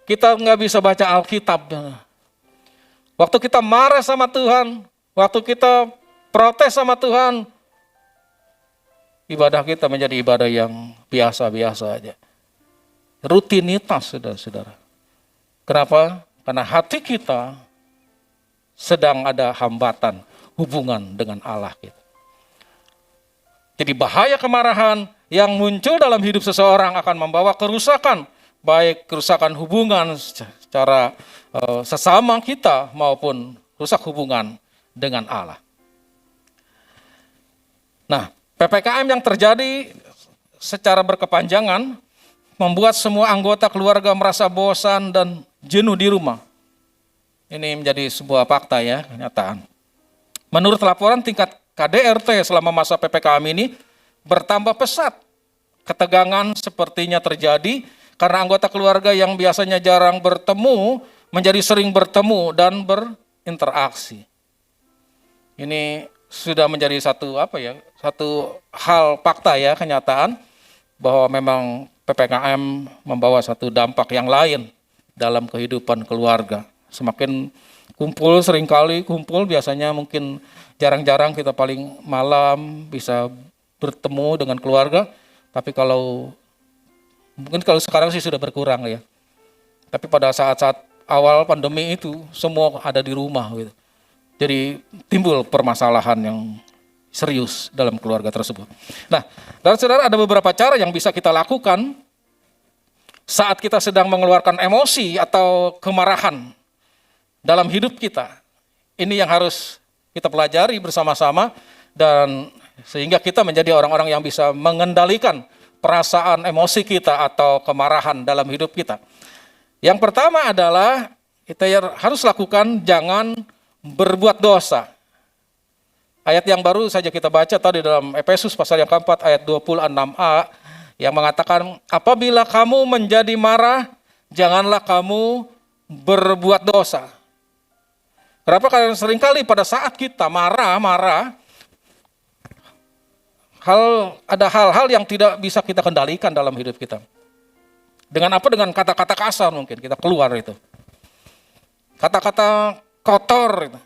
kita nggak bisa baca Alkitab. Waktu kita marah sama Tuhan, waktu kita protes sama Tuhan, ibadah kita menjadi ibadah yang biasa-biasa aja. Rutinitas, saudara-saudara. Kenapa? Karena hati kita sedang ada hambatan hubungan dengan Allah kita. Jadi bahaya kemarahan yang muncul dalam hidup seseorang akan membawa kerusakan, baik kerusakan hubungan secara sesama kita maupun rusak hubungan dengan Allah. Nah, PPKM yang terjadi secara berkepanjangan membuat semua anggota keluarga merasa bosan dan jenuh di rumah. Ini menjadi sebuah fakta ya, kenyataan. Menurut laporan tingkat KDRT selama masa PPKM ini bertambah pesat. Ketegangan sepertinya terjadi karena anggota keluarga yang biasanya jarang bertemu menjadi sering bertemu dan berinteraksi. Ini sudah menjadi satu hal fakta ya, kenyataan bahwa memang PPKM membawa satu dampak yang lain dalam kehidupan keluarga. Semakin seringkali kumpul, biasanya mungkin jarang-jarang kita paling malam bisa bertemu dengan keluarga. Tapi mungkin kalau sekarang sih sudah berkurang ya. Tapi pada saat-saat awal pandemi itu semua ada di rumah gitu. Jadi timbul permasalahan yang serius dalam keluarga tersebut. Nah, saudara-saudara, ada beberapa cara yang bisa kita lakukan saat kita sedang mengeluarkan emosi atau kemarahan dalam hidup kita. Ini yang harus kita pelajari bersama-sama dan sehingga kita menjadi orang-orang yang bisa mengendalikan perasaan emosi kita atau kemarahan dalam hidup kita. Yang pertama adalah kita harus lakukan jangan berbuat dosa. Ayat yang baru saja kita baca tadi dalam Efesus pasal yang keempat ayat 26a yang mengatakan, apabila kamu menjadi marah, janganlah kamu berbuat dosa. Kenapa? Karena seringkali pada saat kita marah, ada hal-hal yang tidak bisa kita kendalikan dalam hidup kita. Dengan apa? Dengan kata-kata kasar mungkin kita keluar itu. Kata-kata kotor itu.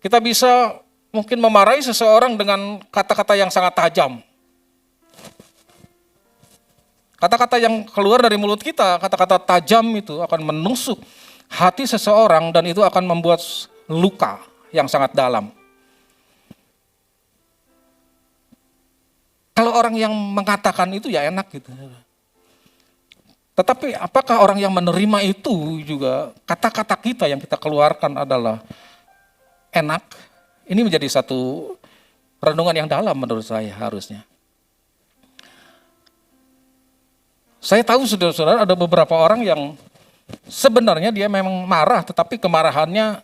Kita bisa mungkin memarahi seseorang dengan kata-kata yang sangat tajam. Kata-kata yang keluar dari mulut kita, kata-kata tajam itu akan menusuk hati seseorang dan itu akan membuat luka yang sangat dalam. Kalau orang yang mengatakan itu ya enak gitu. Tetapi apakah orang yang menerima itu juga kata-kata kita yang kita keluarkan adalah enak? Ini menjadi satu renungan yang dalam menurut saya harusnya. Saya tahu saudara-saudara ada beberapa orang yang sebenarnya dia memang marah tetapi kemarahannya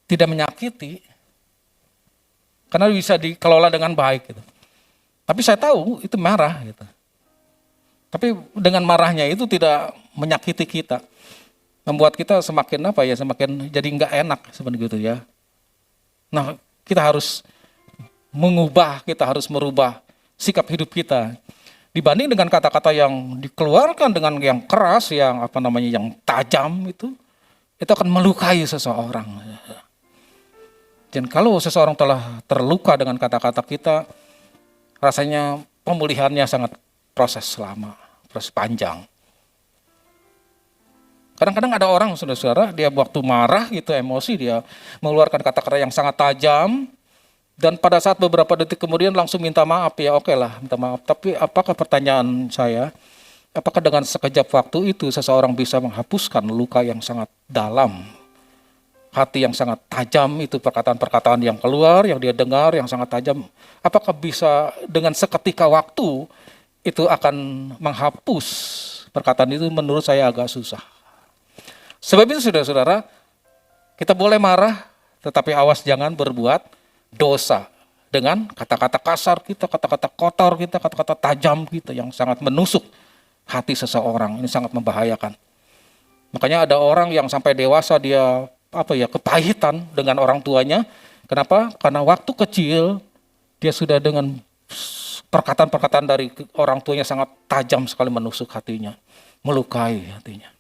tidak menyakiti. Karena bisa dikelola dengan baik gitu. Tapi saya tahu itu marah gitu. Tapi dengan marahnya itu tidak menyakiti kita. Membuat kita semakin semakin jadi enggak enak seperti gitu ya. Nah, kita harus kita harus merubah sikap hidup kita. Dibanding dengan kata-kata yang dikeluarkan dengan yang keras, yang tajam itu akan melukai seseorang. Dan kalau seseorang telah terluka dengan kata-kata kita, rasanya pemulihannya sangat proses panjang. Kadang-kadang ada orang, saudara-saudara, dia waktu marah gitu, emosi, dia mengeluarkan kata-kata yang sangat tajam, dan pada saat beberapa detik kemudian langsung minta maaf, ya oke lah, minta maaf. Tapi apakah pertanyaan saya, apakah dengan sekejap waktu itu seseorang bisa menghapuskan luka yang sangat dalam, hati yang sangat tajam itu, perkataan-perkataan yang keluar, yang dia dengar, yang sangat tajam, apakah bisa dengan seketika waktu itu akan menghapus perkataan itu? Menurut saya agak susah. Sebab itu saudara-saudara, kita boleh marah, tetapi awas jangan berbuat dosa dengan kata-kata kasar kita, kata-kata kotor kita, kata-kata tajam kita yang sangat menusuk hati seseorang. Ini sangat membahayakan. Makanya ada orang yang sampai dewasa dia kepahitan dengan orang tuanya. Kenapa? Karena waktu kecil dia sudah dengan perkataan-perkataan dari orang tuanya sangat tajam sekali menusuk hatinya, melukai hatinya.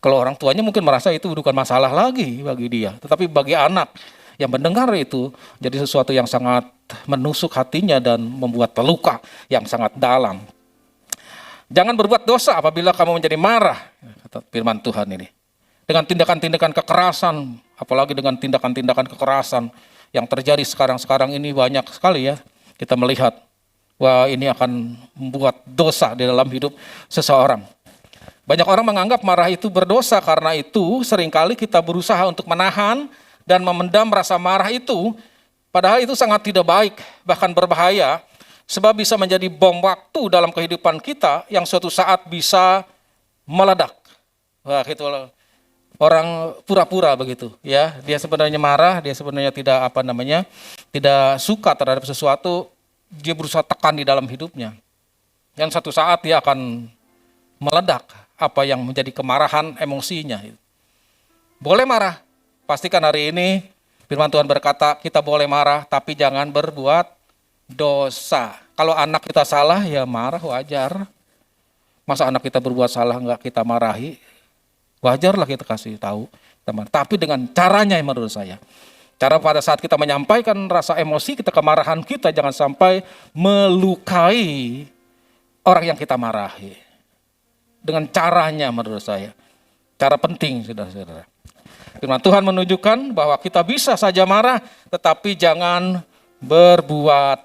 Kalau orang tuanya mungkin merasa itu bukan masalah lagi bagi dia, tetapi bagi anak yang mendengar itu jadi sesuatu yang sangat menusuk hatinya dan membuat peluka yang sangat dalam. Jangan berbuat dosa apabila kamu menjadi marah, kata firman Tuhan ini. Dengan tindakan-tindakan kekerasan, apalagi dengan tindakan-tindakan kekerasan yang terjadi sekarang ini banyak sekali ya. Kita melihat, wah ini akan membuat dosa di dalam hidup seseorang. Banyak orang menganggap marah itu berdosa, karena itu seringkali kita berusaha untuk menahan dan memendam rasa marah itu. Padahal itu sangat tidak baik, bahkan berbahaya, sebab bisa menjadi bom waktu dalam kehidupan kita yang suatu saat bisa meledak. Wah, gitu loh. Orang pura-pura begitu, ya. Dia sebenarnya marah, dia sebenarnya tidak suka terhadap sesuatu, dia berusaha tekan di dalam hidupnya. Yang suatu saat dia akan meledak apa yang menjadi kemarahan emosinya. Boleh marah, pastikan hari ini firman Tuhan berkata kita boleh marah, tapi jangan berbuat dosa. Kalau anak kita salah ya marah, wajar. Masa anak kita berbuat salah enggak kita marahi? Wajarlah kita kasih tahu teman. Tapi dengan caranya yang menurut saya. Cara pada saat kita menyampaikan rasa emosi kita, kemarahan kita, jangan sampai melukai orang yang kita marahi. Dengan caranya menurut saya. Cara penting, saudara-saudara. Firman Tuhan menunjukkan bahwa kita bisa saja marah, tetapi jangan berbuat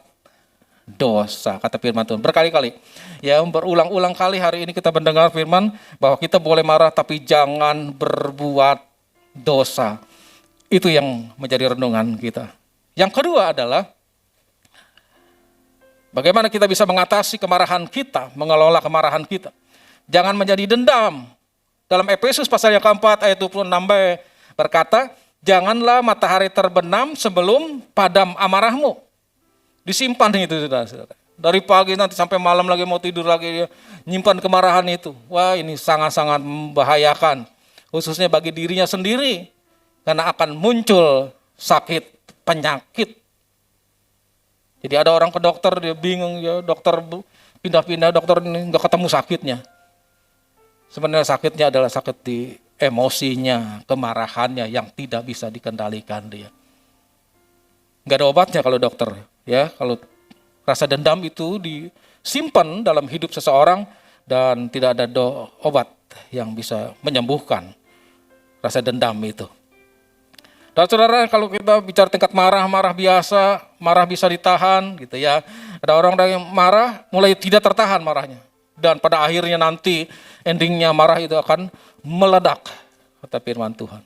dosa, kata firman Tuhan. Berkali-kali, ya berulang-ulang kali hari ini kita mendengar firman bahwa kita boleh marah, tapi jangan berbuat dosa. Itu yang menjadi renungan kita. Yang kedua adalah bagaimana kita bisa mengatasi kemarahan kita, mengelola kemarahan kita. Jangan menjadi dendam. Dalam Efesus pasal yang keempat ayat 26b berkata, janganlah matahari terbenam sebelum padam amarahmu. Disimpan itu, saudara. Dari pagi nanti sampai malam lagi mau tidur lagi, nyimpan kemarahan itu. Wah, ini sangat-sangat membahayakan. Khususnya bagi dirinya sendiri. Karena akan muncul sakit, penyakit. Jadi ada orang ke dokter, dia bingung, ya dokter pindah-pindah, dokter ini nggak ketemu sakitnya. Sebenarnya sakitnya adalah sakit di emosinya, kemarahannya yang tidak bisa dikendalikan dia. Nggak ada obatnya kalau dokter, ya. Kalau rasa dendam itu disimpan dalam hidup seseorang dan tidak ada obat yang bisa menyembuhkan rasa dendam itu. Dan saudara, kalau kita bicara tingkat marah biasa, marah bisa ditahan gitu ya. Ada orang yang marah mulai tidak tertahan marahnya. Dan pada akhirnya nanti endingnya marah itu akan meledak, kata firman Tuhan.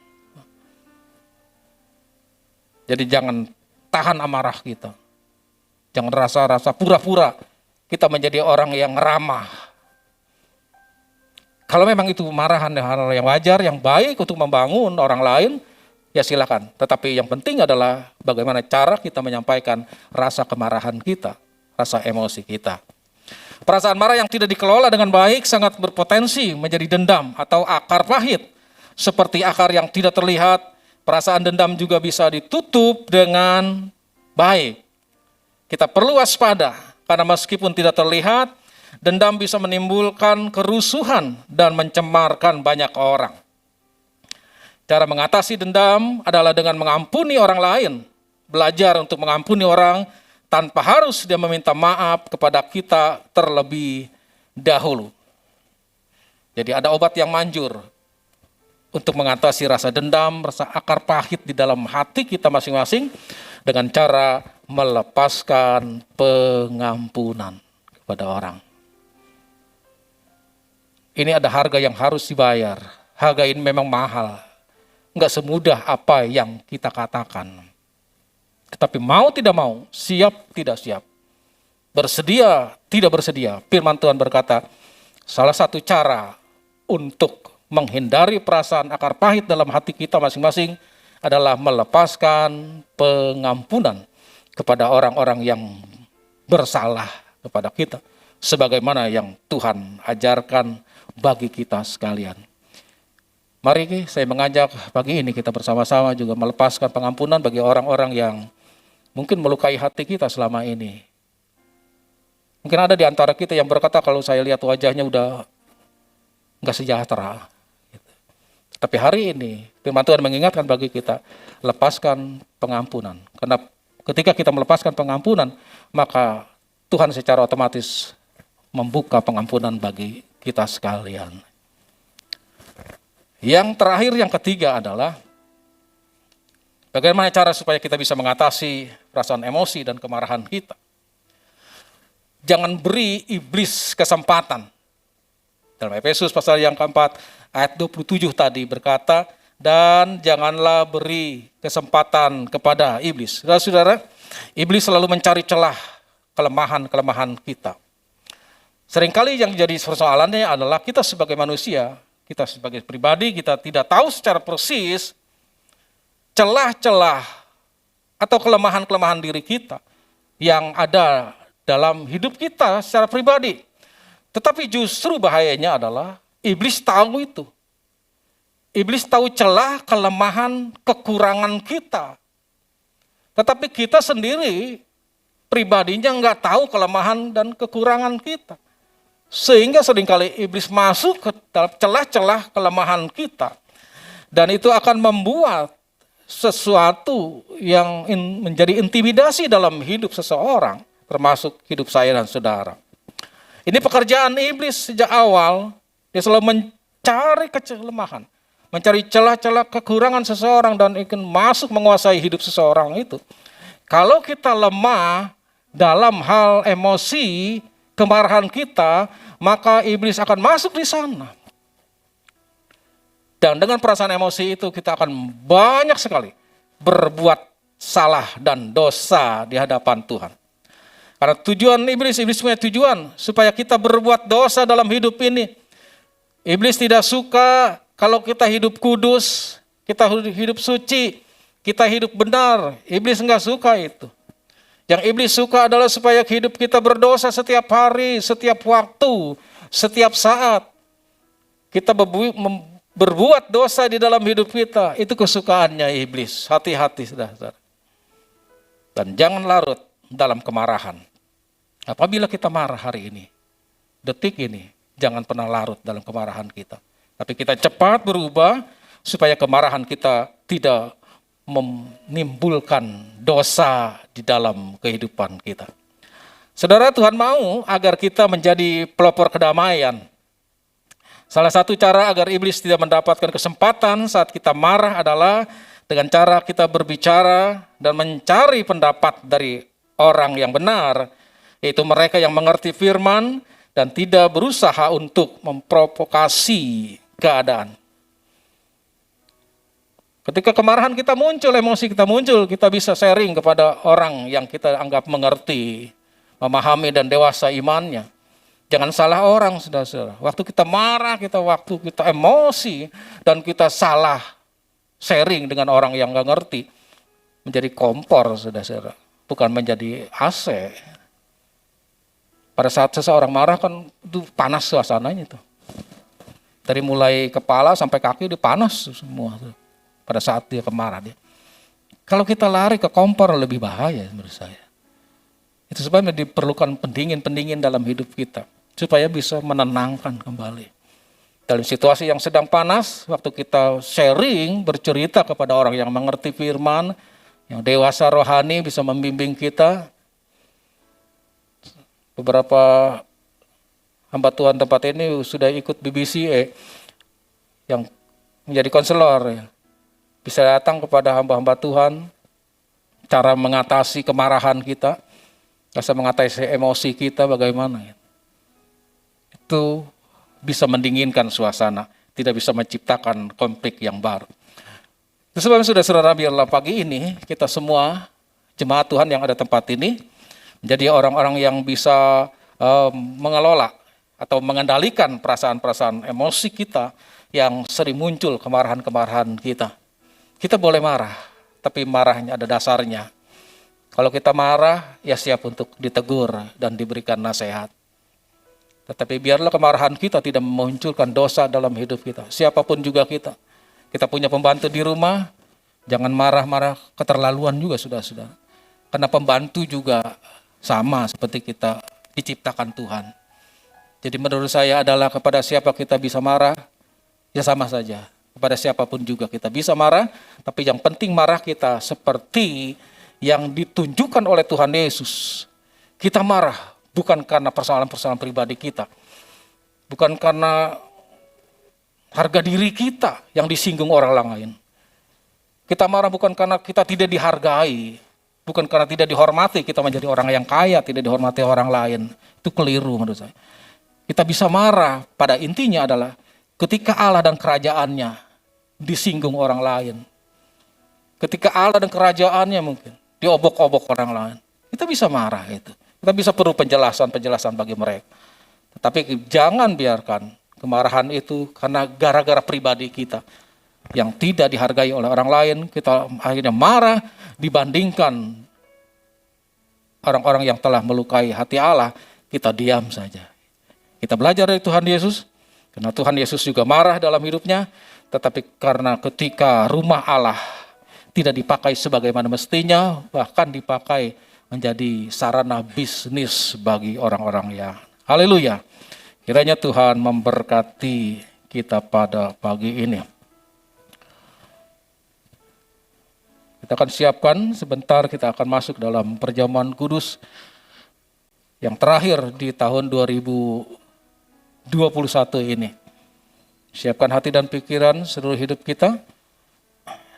Jadi jangan tahan amarah kita. Jangan rasa pura-pura kita menjadi orang yang ramah. Kalau memang itu marahan hal yang wajar, yang baik untuk membangun orang lain, ya silakan. Tetapi yang penting adalah bagaimana cara kita menyampaikan rasa kemarahan kita, rasa emosi kita. Perasaan marah yang tidak dikelola dengan baik sangat berpotensi menjadi dendam atau akar pahit. Seperti akar yang tidak terlihat, perasaan dendam juga bisa ditutup dengan baik. Kita perlu waspada, karena meskipun tidak terlihat, dendam bisa menimbulkan kerusuhan dan mencemarkan banyak orang. Cara mengatasi dendam adalah dengan mengampuni orang lain. Belajar untuk mengampuni orang tanpa harus dia meminta maaf kepada kita terlebih dahulu. Jadi ada obat yang manjur untuk mengatasi rasa dendam, rasa akar pahit di dalam hati kita masing-masing dengan cara melepaskan pengampunan kepada orang. Ini ada harga yang harus dibayar. Harga ini memang mahal. Enggak semudah apa yang kita katakan. Tetapi mau tidak mau, siap tidak siap, bersedia tidak bersedia. Firman Tuhan berkata, salah satu cara untuk menghindari perasaan akar pahit dalam hati kita masing-masing adalah melepaskan pengampunan kepada orang-orang yang bersalah kepada kita, sebagaimana yang Tuhan ajarkan bagi kita sekalian. Mari saya mengajak pagi ini kita bersama-sama juga melepaskan pengampunan bagi orang-orang yang mungkin melukai hati kita selama ini. Mungkin ada di antara kita yang berkata, kalau saya lihat wajahnya udah nggak sejahtera. Tapi hari ini firman Tuhan mengingatkan bagi kita, lepaskan pengampunan. Karena ketika kita melepaskan pengampunan, maka Tuhan secara otomatis membuka pengampunan bagi kita sekalian. Yang terakhir, yang ketiga adalah bagaimana cara supaya kita bisa mengatasi perasaan emosi dan kemarahan kita. Jangan beri iblis kesempatan. Dalam Efesus pasal yang keempat ayat 27 tadi berkata, dan janganlah beri kesempatan kepada iblis. Saudara-saudara, iblis selalu mencari celah kelemahan-kelemahan kita. Seringkali yang jadi persoalannya adalah kita sebagai manusia, kita sebagai pribadi, kita tidak tahu secara persis celah-celah atau kelemahan-kelemahan diri kita yang ada dalam hidup kita secara pribadi. Tetapi justru bahayanya adalah iblis tahu itu. Iblis tahu celah, kelemahan, kekurangan kita. Tetapi kita sendiri pribadinya nggak tahu kelemahan dan kekurangan kita. Sehingga seringkali iblis masuk ke dalam celah-celah kelemahan kita. Dan itu akan membuat sesuatu yang menjadi intimidasi dalam hidup seseorang, termasuk hidup saya dan saudara. Ini pekerjaan iblis sejak awal, dia selalu mencari kelemahan, mencari celah-celah kekurangan seseorang dan ingin masuk menguasai hidup seseorang itu. Kalau kita lemah dalam hal emosi, kemarahan kita, maka iblis akan masuk di sana. Dan dengan perasaan emosi itu kita akan banyak sekali berbuat salah dan dosa di hadapan Tuhan. Karena tujuan iblis punya tujuan supaya kita berbuat dosa dalam hidup ini. Iblis tidak suka kalau kita hidup kudus, kita hidup suci, kita hidup benar. Iblis enggak suka itu. Yang iblis suka adalah supaya hidup kita berdosa setiap hari, setiap waktu, setiap saat. Kita berbuat dosa di dalam hidup kita, itu kesukaannya iblis. Hati-hati, saudara. Dan jangan larut dalam kemarahan. Apabila kita marah hari ini, detik ini, jangan pernah larut dalam kemarahan kita. Tapi kita cepat berubah supaya kemarahan kita tidak menimbulkan dosa di dalam kehidupan kita. Saudara, Tuhan mau agar kita menjadi pelopor kedamaian. Salah satu cara agar iblis tidak mendapatkan kesempatan saat kita marah adalah dengan cara kita berbicara dan mencari pendapat dari orang yang benar, yaitu mereka yang mengerti firman dan tidak berusaha untuk memprovokasi keadaan. Ketika kemarahan kita muncul, emosi kita muncul, kita bisa sharing kepada orang yang kita anggap mengerti, memahami dan dewasa imannya. Jangan salah orang, saudara-saudara. Waktu kita marah, waktu kita emosi, dan kita salah sharing dengan orang yang gak ngerti, menjadi kompor, saudara-saudara. Bukan menjadi AC. Pada saat seseorang marah kan itu panas suasananya itu. Dari mulai kepala sampai kaki itu panas semua. Pada saat dia kemarah dia. Kalau kita lari ke kompor lebih bahaya menurut saya. Itu sebabnya diperlukan pendingin-pendingin dalam hidup kita. Supaya bisa menenangkan kembali. Dalam situasi yang sedang panas, waktu kita sharing, bercerita kepada orang yang mengerti firman, yang dewasa rohani bisa membimbing kita. Beberapa hamba Tuhan tempat ini sudah ikut BBCA yang menjadi konselor. Bisa datang kepada hamba-hamba Tuhan, cara mengatasi kemarahan kita, bisa mengatasi emosi kita bagaimana. Itu bisa mendinginkan suasana, tidak bisa menciptakan konflik yang baru. Itu sebabnya saudara-saudara, biarlah pagi ini kita semua jemaat Tuhan yang ada tempat ini menjadi orang-orang yang bisa mengelola atau mengendalikan perasaan-perasaan emosi kita yang sering muncul, kemarahan-kemarahan kita. Kita boleh marah, tapi marahnya ada dasarnya. Kalau kita marah, ya siap untuk ditegur dan diberikan nasihat. Tetapi biarlah kemarahan kita tidak memunculkan dosa dalam hidup kita. Siapapun juga kita. Kita punya pembantu di rumah, jangan marah-marah keterlaluan juga saudara-saudara. Karena pembantu juga sama seperti kita diciptakan Tuhan. Jadi menurut saya adalah kepada siapa kita bisa marah, ya sama saja. Kepada siapapun juga kita bisa marah, tapi yang penting marah kita seperti yang ditunjukkan oleh Tuhan Yesus. Kita marah bukan karena persoalan-persoalan pribadi kita. Bukan karena harga diri kita yang disinggung orang lain. Kita marah bukan karena kita tidak dihargai. Bukan karena tidak dihormati, kita menjadi orang yang kaya, tidak dihormati orang lain. Itu keliru menurut saya. Kita bisa marah, pada intinya adalah ketika Allah dan kerajaannya disinggung orang lain. Ketika Allah dan kerajaannya mungkin diobok-obok orang lain. Kita bisa marah itu. Kita bisa perlu penjelasan-penjelasan bagi mereka. Tetapi jangan biarkan kemarahan itu karena gara-gara pribadi kita yang tidak dihargai oleh orang lain, kita akhirnya marah dibandingkan orang-orang yang telah melukai hati Allah, kita diam saja. Kita belajar dari Tuhan Yesus, karena Tuhan Yesus juga marah dalam hidupnya, tetapi karena ketika rumah Allah tidak dipakai sebagaimana mestinya, bahkan dipakai menjadi sarana bisnis bagi orang-orang yang haleluya. Kiranya Tuhan memberkati kita pada pagi ini. Kita akan siapkan sebentar, kita akan masuk dalam perjamuan kudus yang terakhir di tahun 2021 ini. Siapkan hati dan pikiran seluruh hidup kita.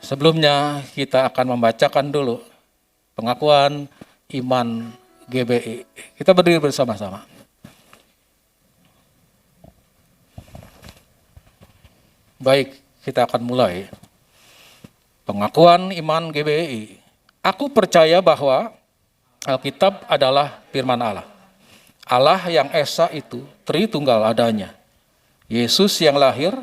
Sebelumnya kita akan membacakan dulu pengakuan iman GBI. Kita berdiri bersama-sama. Baik, kita akan mulai. Pengakuan iman GBI. Aku percaya bahwa Alkitab adalah firman Allah. Allah yang esa itu Tritunggal adanya. Yesus yang lahir,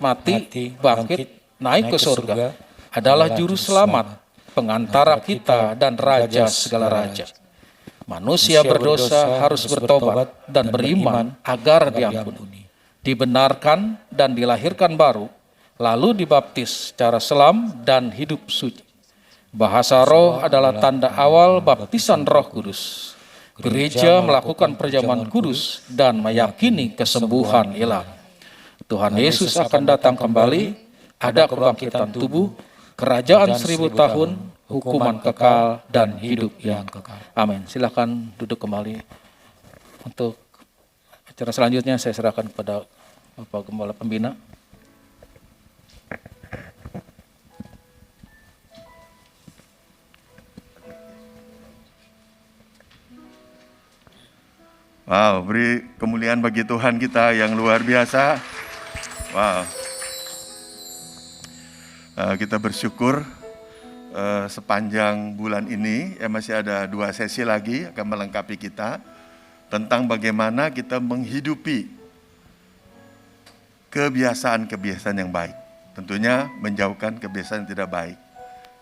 mati, bangkit, naik ke surga adalah juru selamat, pengantara kita dan raja segala raja. Manusia berdosa harus bertobat dan beriman agar diampuni, dibenarkan dan dilahirkan baru, lalu dibaptis secara selam dan hidup suci. Bahasa roh adalah tanda awal baptisan Roh Kudus. Gereja melakukan perjamuan kudus dan meyakini kesembuhan hilang. Tuhan Yesus akan datang kembali, ada kebangkitan tubuh, kerajaan 1000 tahun, hukuman kekal, dan hidup yang kekal. Amin. Silakan duduk kembali. Untuk acara selanjutnya saya serahkan kepada Bapak Gembala Pembina. Wow, beri kemuliaan bagi Tuhan kita yang luar biasa. Wow. Kita bersyukur sepanjang bulan ini masih ada 2 sesi lagi akan melengkapi kita tentang bagaimana kita menghidupi kebiasaan-kebiasaan yang baik. Tentunya menjauhkan kebiasaan yang tidak baik.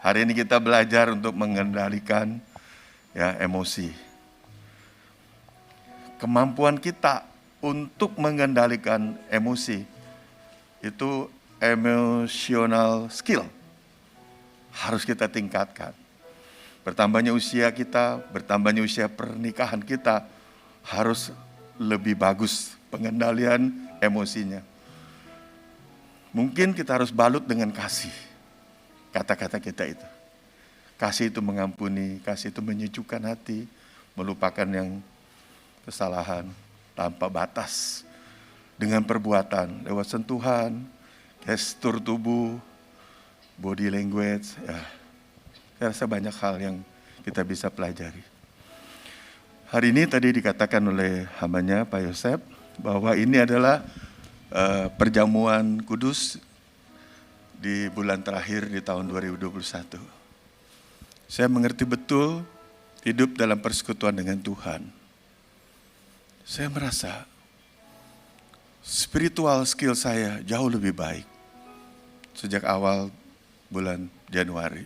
Hari ini kita belajar untuk mengendalikan emosi. Kemampuan kita untuk mengendalikan emosi itu emotional skill harus kita tingkatkan. Bertambahnya usia kita, bertambahnya usia pernikahan kita harus lebih bagus pengendalian emosinya. Mungkin kita harus balut dengan kasih. Kata-kata kita itu. Kasih itu mengampuni, kasih itu menyejukkan hati, melupakan yang kesalahan tanpa batas. Dengan perbuatan, lewat sentuhan, gestur tubuh, body language, saya rasa banyak hal yang kita bisa pelajari. Hari ini tadi dikatakan oleh hambanya Pak Yosef bahwa ini adalah perjamuan kudus di bulan terakhir di tahun 2021. Saya mengerti betul hidup dalam persekutuan dengan Tuhan. Saya merasa spiritual skill saya jauh lebih baik sejak awal bulan Januari.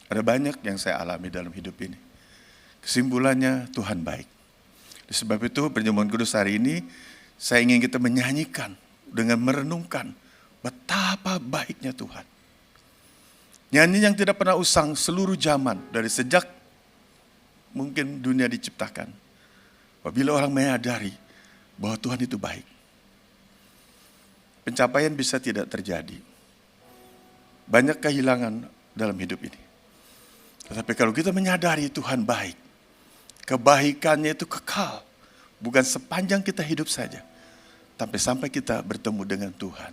Ada banyak yang saya alami dalam hidup ini. Kesimpulannya Tuhan baik. Sebab itu perjamuan kudus hari ini saya ingin kita menyanyikan dengan merenungkan betapa baiknya Tuhan. Nyanyi yang tidak pernah usang seluruh zaman dari sejak mungkin dunia diciptakan. Apabila orang menyadari bahwa Tuhan itu baik, pencapaian bisa tidak terjadi. Banyak kehilangan dalam hidup ini. Tetapi kalau kita menyadari Tuhan baik, kebaikannya itu kekal. Bukan sepanjang kita hidup saja, tapi sampai kita bertemu dengan Tuhan.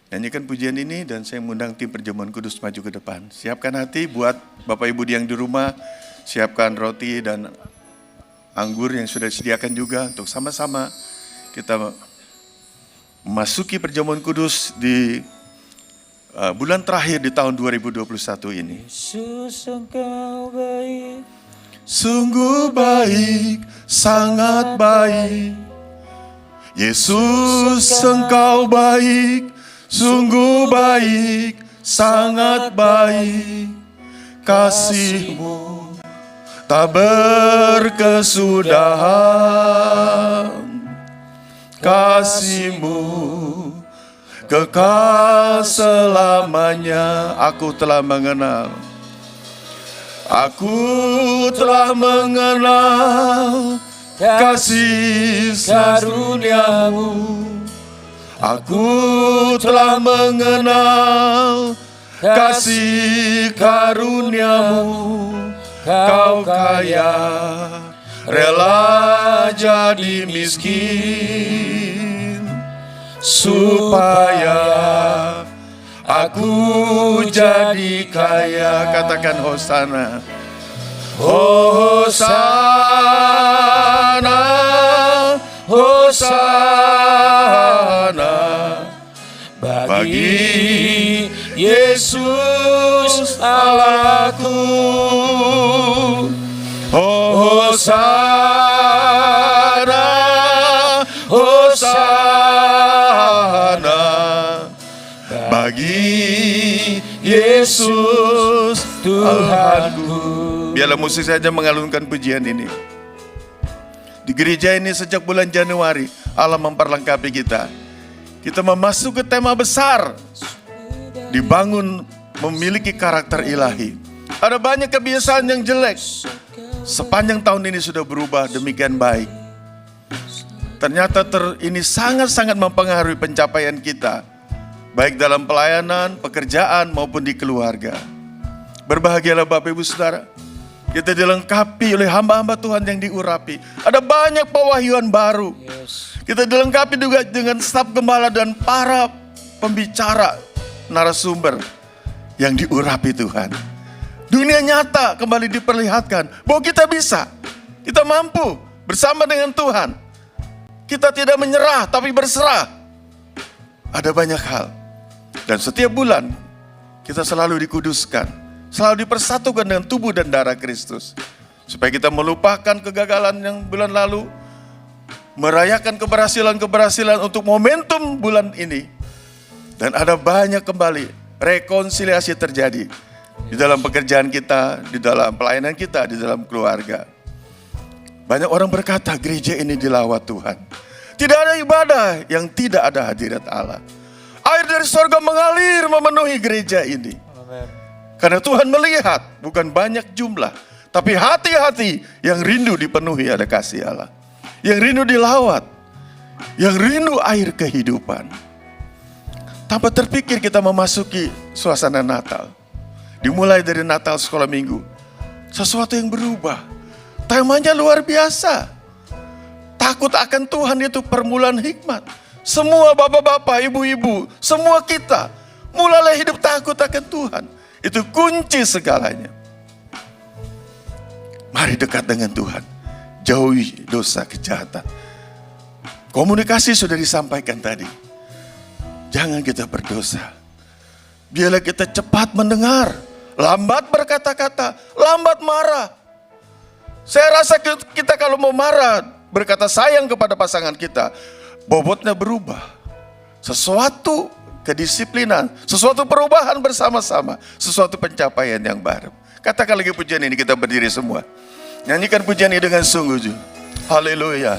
Nyanyikan pujian ini dan saya mengundang tim perjamuan kudus maju ke depan. Siapkan hati buat Bapak Ibu yang di rumah, siapkan roti dan anggur yang sudah disediakan juga untuk sama-sama kita memasuki perjamuan kudus di bulan terakhir di tahun 2021 ini. Yesus engkau baik, sungguh baik, sangat baik. Yesus engkau baik, sungguh baik, sangat baik. Kasih-Mu tak berkesudahan. Kasih-Mu kekal selamanya. Aku telah mengenal. Aku telah mengenal kasih karunia-Mu. Aku telah mengenal kasih karuniamu, kau kaya, rela jadi miskin, supaya aku jadi kaya. Katakan Hosana. Hosana, Hosana, bagi Yesus Allahku. Hosana, Hosana, bagi Yesus Tuhanku. Biarlah musik saja mengalunkan pujian ini. Di gereja ini sejak bulan Januari, Allah memperlengkapi kita. Kita memasuki tema besar, dibangun memiliki karakter ilahi. Ada banyak kebiasaan yang jelek. Sepanjang tahun ini sudah berubah demikian baik. Ternyata ini sangat-sangat mempengaruhi pencapaian kita, baik dalam pelayanan, pekerjaan, maupun di keluarga. Berbahagialah Bapak Ibu Saudara, kita dilengkapi oleh hamba-hamba Tuhan yang diurapi. Ada banyak pewahyuan baru. Kita dilengkapi juga dengan staf gembala dan para pembicara, narasumber yang diurapi Tuhan. Dunia nyata kembali diperlihatkan bahwa kita bisa, kita mampu bersama dengan Tuhan. Kita tidak menyerah tapi berserah. Ada banyak hal. Dan setiap bulan kita selalu dikuduskan, selalu dipersatukan dengan tubuh dan darah Kristus. Supaya kita melupakan kegagalan yang bulan lalu, merayakan keberhasilan-keberhasilan untuk momentum bulan ini. Dan ada banyak kembali rekonsiliasi terjadi di dalam pekerjaan kita, di dalam pelayanan kita, di dalam keluarga. Banyak orang berkata gereja ini dilawat Tuhan. Tidak ada ibadah yang tidak ada hadirat Allah. Air dari sorga mengalir memenuhi gereja ini. Karena Tuhan melihat bukan banyak jumlah, tapi hati-hati yang rindu dipenuhi ada kasih Allah. Yang rindu dilawat, yang rindu air kehidupan. Tanpa terpikir kita memasuki suasana Natal. Dimulai dari Natal sekolah minggu, sesuatu yang berubah. Temanya luar biasa. Takut akan Tuhan itu permulaan hikmat. Semua bapak-bapak, ibu-ibu, semua kita mulailah hidup takut akan Tuhan. Itu kunci segalanya. Mari dekat dengan Tuhan. Jauhi dosa kejahatan. Komunikasi sudah disampaikan tadi. Jangan kita berdosa. Biarlah kita cepat mendengar. Lambat berkata-kata. Lambat marah. Saya rasa kita kalau mau marah, berkata sayang kepada pasangan kita, bobotnya berubah. Sesuatu kedisiplinan, sesuatu perubahan bersama-sama, sesuatu pencapaian yang baru. Katakan lagi pujian ini, kita berdiri semua. Nyanyikan pujian ini dengan sungguh. Haleluya.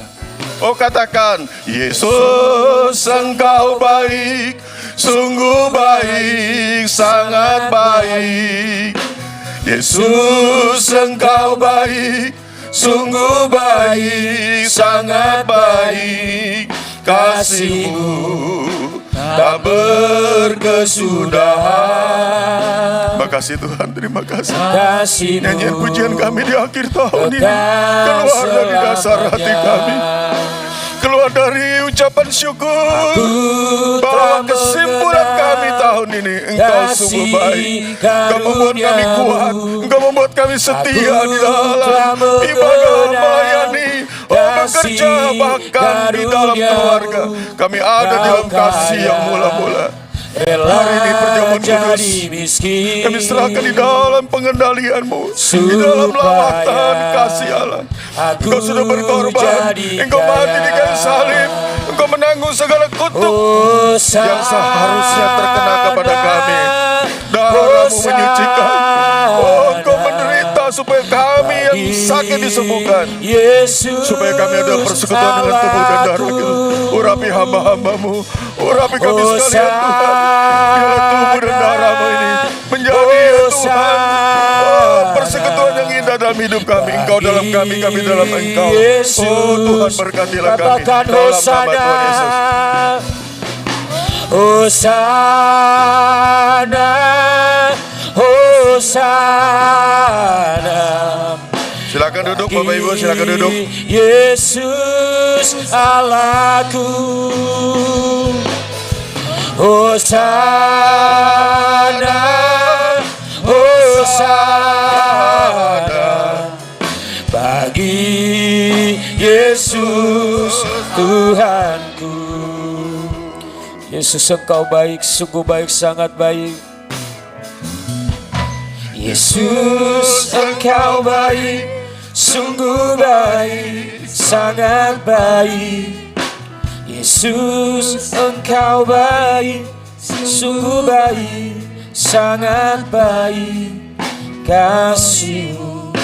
Oh katakan, Yesus Engkau baik, sungguh baik, sangat baik. Yesus Engkau baik, sungguh baik, sangat baik. Kasih-Mu tak berkesudahan. Terima kasih Tuhan, terima kasih. Nyanyian pujian kami di akhir tahun ini keluar dari dasar hati kami, keluar dari ucapan syukur bahwa kesimpulan kami tahun ini, Engkau sungguh baik. Engkau membuat kami kuat, Engkau membuat kami setia di dalam ibadah melayani, bekerja, bahkan di dalam keluarga. Kami ada di dalam kasih yang mula-mula. Hari ini perjamuan kudus kami serahkan di dalam pengendalian-Mu, di dalam lawatan kasih Allah. Engkau sudah berkorban, Engkau mati di kayu salib, Engkau menanggung segala kutuk yang seharusnya terkena kepada kami. Darah-Mu menyucikan. Oh, Engkau menderita supaya kami yang sakit disembuhkan, supaya kami ada persekutuan dengan tubuh dan darah itu. Urapi hamba-hamba-Mu, urapi kami sekalian Tuhan. Biarlah tubuh dan darah-Mu ini menjadi ya Tuhan, persekutuan yang indah dalam hidup kami. Engkau dalam kami, kami dalam Engkau. Oh Tuhan, berkatilah kami dalam nama Tuhan Yesus. Hosana. Hosana. Silakan duduk Bapak Ibu, silakan duduk. Yesus Allahku. Hosana, Hosana bagi Yesus Tuhanku. Yesus Engkau baik, sungguh baik, sangat baik. Yesus Engkau baik, sungguh baik, sangat baik. Yesus Engkau baik, sungguh baik, sangat baik. Kasih-Mu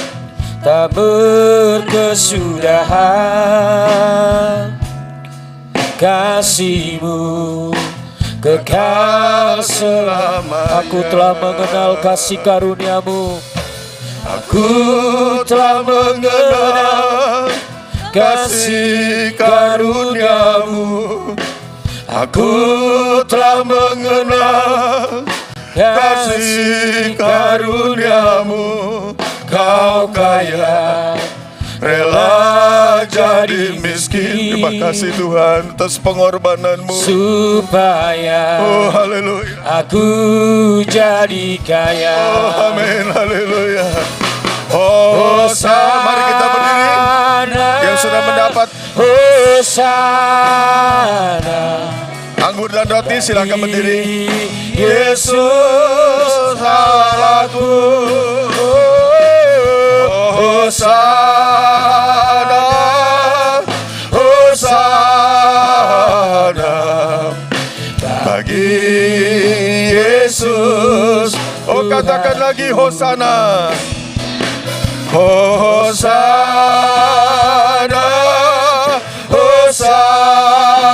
tak berkesudahan, kasih-Mu kekal selamanya. Aku telah mengenal kasih karunia-Mu, aku telah mengenal kasih karunia-Mu, aku telah mengenal kasih karunia-Mu. Kau kaya, rela jadi miskin. Terima kasih Tuhan atas pengorbanan-Mu. Supaya haleluya, aku jadi kaya. Amin, haleluya. Hosana. Mari kita berdiri. Yang sudah mendapat Hosana, anggur dan roti silakan berdiri. Yesus Allahku. Hosana, Hosana bagi Yesus. Oh, katakan lagi Hosana. Hosana, Hosana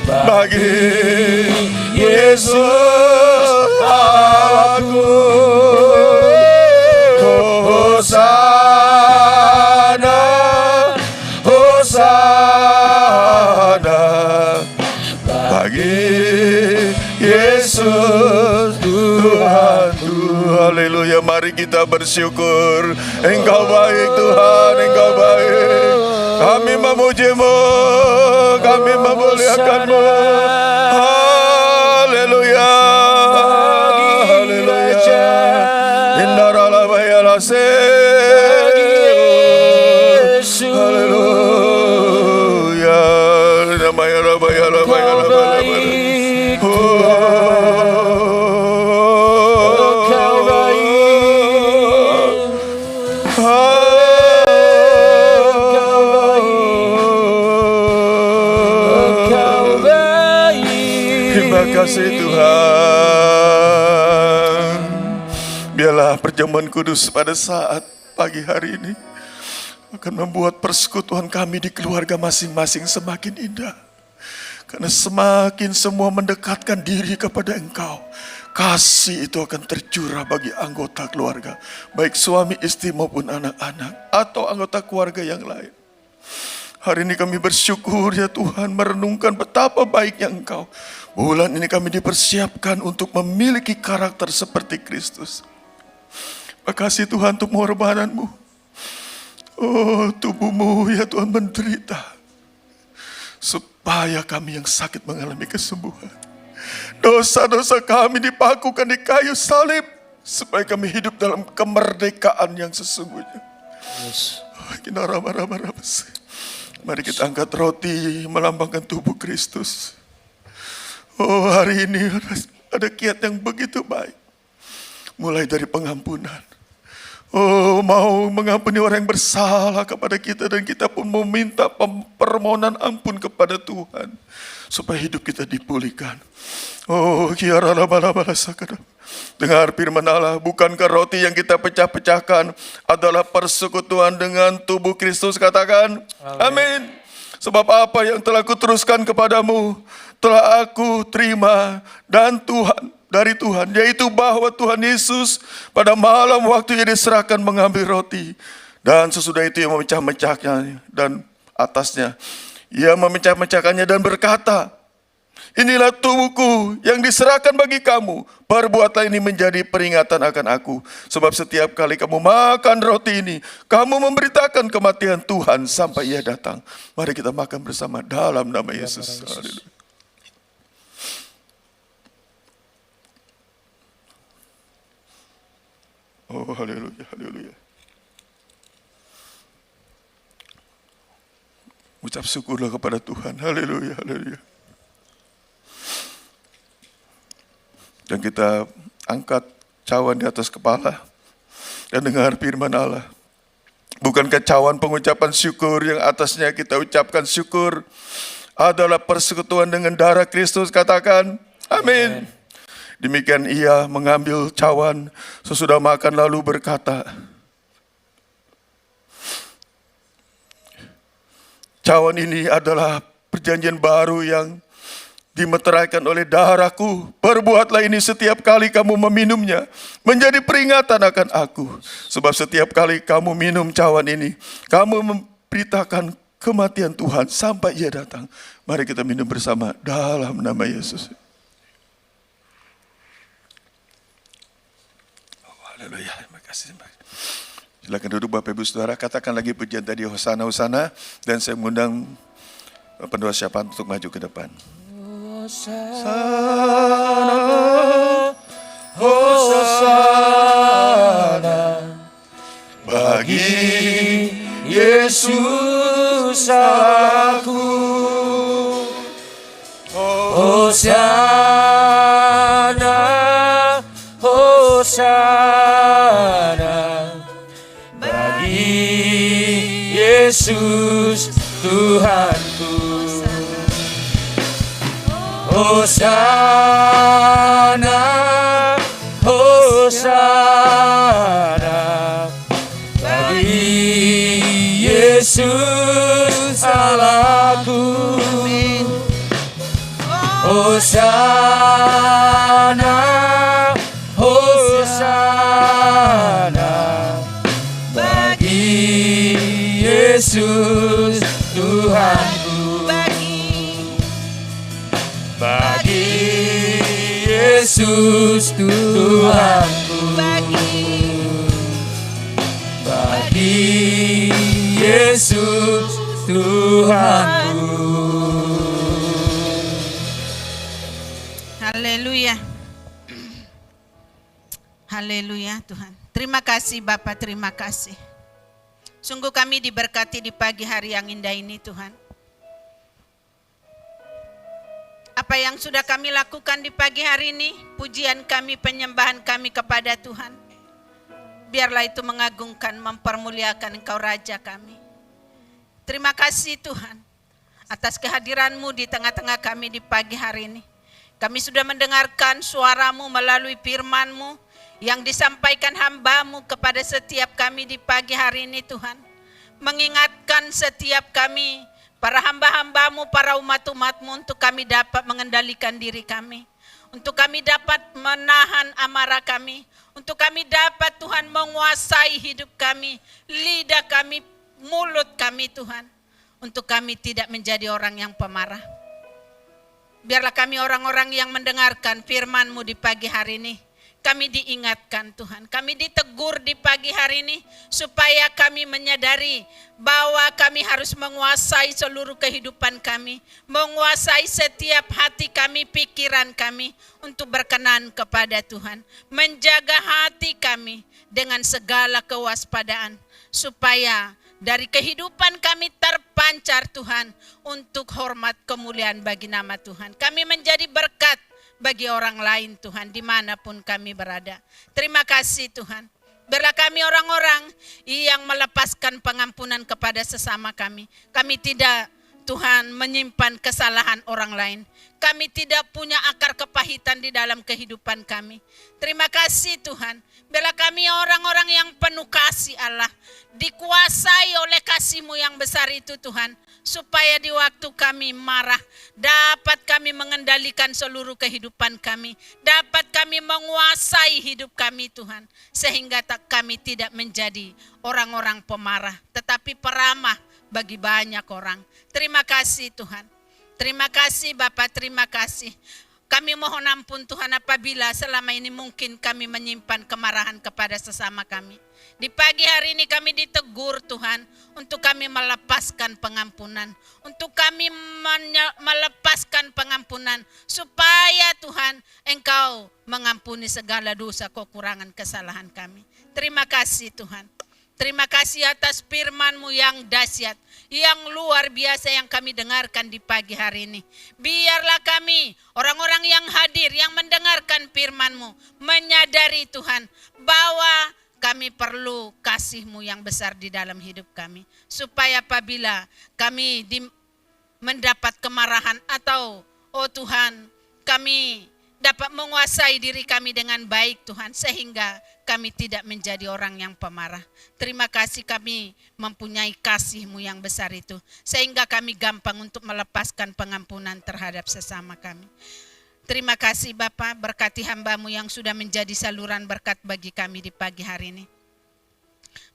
bagi Yesus aku. Hosana, Hosana bagi Yesus Tuhanku. Haleluya, mari kita bersyukur. Engkau baik Tuhan, Engkau baik. Kami memuji-Mu, kami memuliakan-Mu. Haleluya, haleluya. Indara bayala se. Haleluya. Bayala bayala bayala bayala. Terima kasih Tuhan. Biarlah perjamuan kudus pada saat pagi hari ini akan membuat persekutuan kami di keluarga masing-masing semakin indah. Karena semakin semua mendekatkan diri kepada Engkau, kasih itu akan tercurah bagi anggota keluarga, baik suami, istri maupun anak-anak atau anggota keluarga yang lain. Hari ini kami bersyukur ya Tuhan, merenungkan betapa baiknya Engkau. Bulan ini kami dipersiapkan untuk memiliki karakter seperti Kristus. Makasih Tuhan untuk pengorbanan-Mu. Oh, tubuh-Mu ya Tuhan menderita, supaya kami yang sakit mengalami kesembuhan. Dosa-dosa kami dipakukan di kayu salib, supaya kami hidup dalam kemerdekaan yang sesungguhnya. Mari kita angkat roti melambangkan tubuh Kristus. Oh, hari ini ada kiat yang begitu baik. Mulai dari pengampunan. Oh, mau mengampuni orang yang bersalah kepada kita, dan kita pun meminta permohonan ampun kepada Tuhan supaya hidup kita dipulihkan. Oh, dengar firman Allah, bukankah roti yang kita pecah-pecahkan adalah persekutuan dengan tubuh Kristus? Katakan amin. Sebab apa yang telah kuteruskan kepadamu telah aku terima dari Tuhan, yaitu bahwa Tuhan Yesus pada malam waktu Ia diserahkan mengambil roti, dan sesudah itu Ia memecah-mecahnya, dan atasnya Ia memecah-mecahkannya dan berkata, Inilah tubuhku yang diserahkan bagi kamu. Perbuatlah ini menjadi peringatan akan aku. Sebab setiap kali kamu makan roti ini, kamu memberitakan kematian Tuhan sampai Ia datang. Mari kita makan bersama dalam nama Yesus. Haleluya. Oh, haleluya, haleluya. Ucap syukurlah kepada Tuhan. Haleluya, haleluya. Dan kita angkat cawan di atas kepala dan dengar firman Allah. Bukankah cawan pengucapan syukur yang atasnya kita ucapkan syukur adalah persekutuan dengan darah Kristus? Katakan amin. Demikian ia mengambil cawan sesudah makan lalu berkata, cawan ini adalah perjanjian baru yang dimeteraikan oleh darahku. Perbuatlah ini setiap kali kamu meminumnya, menjadi peringatan akan aku. Sebab setiap kali kamu minum cawan ini, kamu memberitakan kematian Tuhan sampai Ia datang. Mari kita minum bersama dalam nama Yesus. Oh, haleluya, terima kasih. Silakan duduk Bapak Ibu Saudara, katakan lagi pujian tadi, Hosana, Hosana. Dan saya mengundang pendua syafaat untuk maju ke depan. Hosana, Hosana, bagi Yesus aku. Hosana, Hosana, bagi Yesus Tuhanku. Hosana, Hosana, bagi Yesus Allahku. Hosana, Hosana, bagi Yesus Tuhanku. Bagi Yesus Tuhanku, bagi Yesus Tuhanku. Haleluya. Haleluya Tuhan. Terima kasih Bapak, terima kasih. Sungguh kami diberkati di pagi hari yang indah ini Tuhan. Apa yang sudah kami lakukan di pagi hari ini, pujian kami, penyembahan kami kepada Tuhan. Biarlah itu mengagungkan, mempermuliakan Engkau Raja kami. Terima kasih Tuhan, atas kehadiran-Mu di tengah-tengah kami di pagi hari ini. Kami sudah mendengarkan suara-Mu melalui firman-Mu yang disampaikan hamba-Mu kepada setiap kami di pagi hari ini Tuhan. Mengingatkan setiap kami, para hamba-hamba-Mu, para umat-umat-Mu, untuk kami dapat mengendalikan diri kami. Untuk kami dapat menahan amarah kami. Untuk kami dapat Tuhan menguasai hidup kami, lidah kami, mulut kami Tuhan. Untuk kami tidak menjadi orang yang pemarah. Biarlah kami orang-orang yang mendengarkan firman-Mu di pagi hari ini. Kami diingatkan Tuhan, kami ditegur di pagi hari ini supaya kami menyadari bahwa kami harus menguasai seluruh kehidupan kami, menguasai setiap hati kami, pikiran kami untuk berkenan kepada Tuhan, menjaga hati kami dengan segala kewaspadaan supaya dari kehidupan kami terpancar Tuhan untuk hormat kemuliaan bagi nama Tuhan. Kami menjadi berkat bagi orang lain Tuhan, dimanapun kami berada. Terima kasih Tuhan. Biarlah kami orang-orang yang melepaskan pengampunan kepada sesama kami. Kami tidak Tuhan menyimpan kesalahan orang lain. Kami tidak punya akar kepahitan di dalam kehidupan kami. Terima kasih Tuhan. Biarlah kami orang-orang yang penuh kasih Allah. Dikuasai oleh kasih-Mu yang besar itu Tuhan. Supaya di waktu kami marah, dapat kami mengendalikan seluruh kehidupan kami. Dapat kami menguasai hidup kami Tuhan. Sehingga kami tidak menjadi orang-orang pemarah, tetapi peramah bagi banyak orang. Terima kasih Tuhan. Terima kasih Bapak, terima kasih. Kami mohon ampun Tuhan apabila selama ini mungkin kami menyimpan kemarahan kepada sesama kami. Di pagi hari ini kami ditegur Tuhan untuk kami melepaskan pengampunan. Untuk kami melepaskan pengampunan supaya Tuhan Engkau mengampuni segala dosa kekurangan kesalahan kami. Terima kasih Tuhan. Terima kasih atas firman-Mu yang dahsyat, yang luar biasa yang kami dengarkan di pagi hari ini. Biarlah kami, orang-orang yang hadir, yang mendengarkan firman-Mu, menyadari Tuhan, bahwa kami perlu kasih-Mu yang besar di dalam hidup kami. Supaya apabila kami mendapat kemarahan atau, oh Tuhan, kami dapat menguasai diri kami dengan baik Tuhan, sehingga kami tidak menjadi orang yang pemarah. Terima kasih kami mempunyai kasih-Mu yang besar itu, sehingga kami gampang untuk melepaskan pengampunan terhadap sesama kami. Terima kasih Bapa, berkati hamba-Mu yang sudah menjadi saluran berkat bagi kami di pagi hari ini.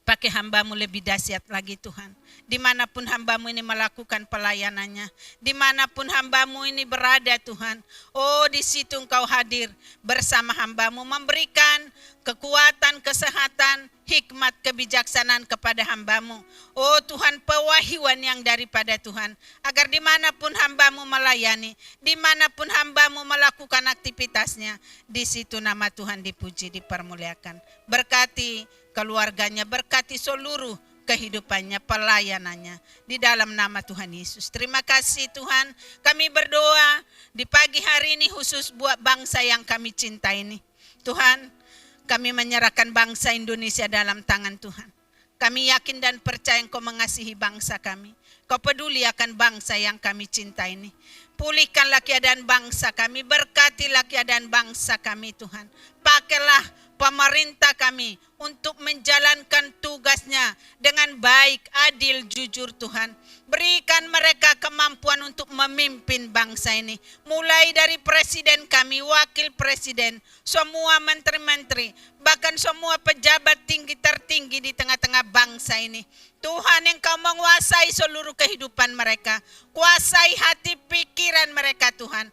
Pakai hamba-Mu lebih dahsyat lagi Tuhan. Dimanapun hamba-Mu ini melakukan pelayanannya. Dimanapun hamba-Mu ini berada Tuhan. Oh di situ Engkau hadir bersama hamba-Mu. Memberikan kekuatan, kesehatan, hikmat, kebijaksanaan kepada hamba-Mu. Oh Tuhan, pewahyuan yang daripada Tuhan. Agar dimanapun hamba-Mu melayani. Dimanapun hamba-Mu melakukan aktivitasnya. Di situ nama Tuhan dipuji, dipermuliakan. Berkati keluarganya, berkati seluruh kehidupannya, pelayanannya, di dalam nama Tuhan Yesus. Terima kasih Tuhan, kami berdoa di pagi hari ini khusus buat bangsa yang kami cintai ini. Tuhan, kami menyerahkan bangsa Indonesia dalam tangan Tuhan. Kami yakin dan percaya Engkau mengasihi bangsa kami. Kau peduli akan bangsa yang kami cintai ini. Pulihkanlah keadaan bangsa kami, berkatilah keadaan bangsa kami Tuhan. Pakailah pemerintah kami untuk menjalankan tugasnya dengan baik, adil, jujur Tuhan. Berikan mereka kemampuan untuk memimpin bangsa ini. Mulai dari presiden kami, wakil presiden, semua menteri-menteri, bahkan semua pejabat tinggi tertinggi di tengah-tengah bangsa ini. Tuhan, Engkau menguasai seluruh kehidupan mereka. Kuasai hati pikiran mereka Tuhan.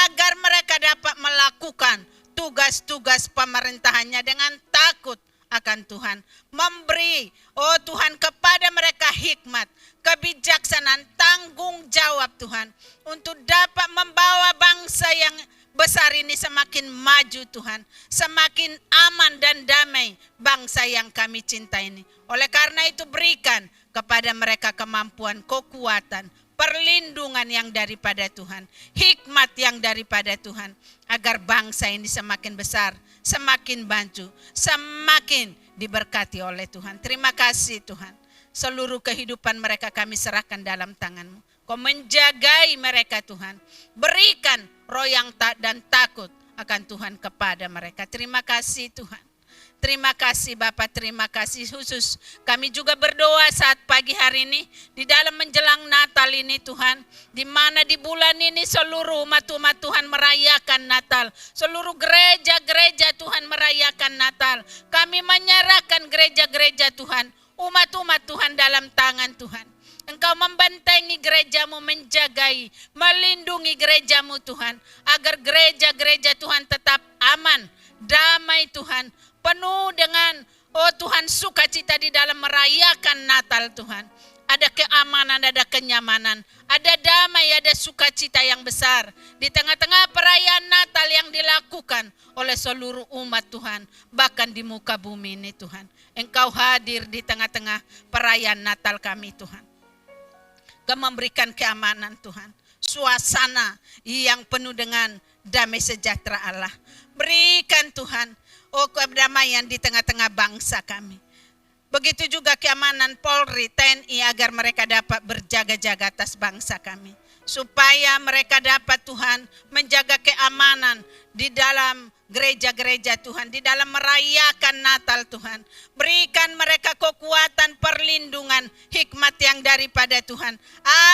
Agar mereka dapat melakukan tugas-tugas pemerintahannya dengan takut akan Tuhan. Memberi, oh Tuhan, kepada mereka hikmat, kebijaksanaan, tanggung jawab Tuhan. Untuk dapat membawa bangsa yang besar ini semakin maju Tuhan. Semakin aman dan damai bangsa yang kami cintai ini. Oleh karena itu berikan kepada mereka kemampuan, kekuatan, perlindungan yang daripada Tuhan, hikmat yang daripada Tuhan, agar bangsa ini semakin besar, semakin maju, semakin diberkati oleh Tuhan. Terima kasih Tuhan. Seluruh kehidupan mereka kami serahkan dalam tangan-Mu. Kau menjagai mereka Tuhan. Berikan roh yang dan takut akan Tuhan kepada mereka. Terima kasih Tuhan. Terima kasih Bapak, terima kasih khusus. Kami juga berdoa saat pagi hari ini, di dalam menjelang Natal ini Tuhan. Di mana di bulan ini seluruh umat-umat Tuhan merayakan Natal. Seluruh gereja-gereja Tuhan merayakan Natal. Kami menyerahkan gereja-gereja Tuhan, umat-umat Tuhan dalam tangan Tuhan. Engkau membentengi gereja-Mu, menjagai, melindungi gereja-Mu Tuhan. Agar gereja-gereja Tuhan tetap aman, damai Tuhan. Penuh dengan, oh Tuhan, sukacita di dalam merayakan Natal Tuhan. Ada keamanan, ada kenyamanan, ada damai, ada sukacita yang besar. Di tengah-tengah perayaan Natal yang dilakukan oleh seluruh umat Tuhan. Bahkan di muka bumi ini Tuhan. Engkau hadir di tengah-tengah perayaan Natal kami Tuhan. Kau memberikan keamanan Tuhan. Suasana yang penuh dengan damai sejahtera Allah. Berikan Tuhan, oh kedamaian di tengah-tengah bangsa kami. Begitu juga keamanan Polri, TNI agar mereka dapat berjaga-jaga atas bangsa kami. Supaya mereka dapat Tuhan menjaga keamanan di dalam gereja-gereja Tuhan. Di dalam merayakan Natal Tuhan. Berikan mereka kekuatan, perlindungan, hikmat yang daripada Tuhan.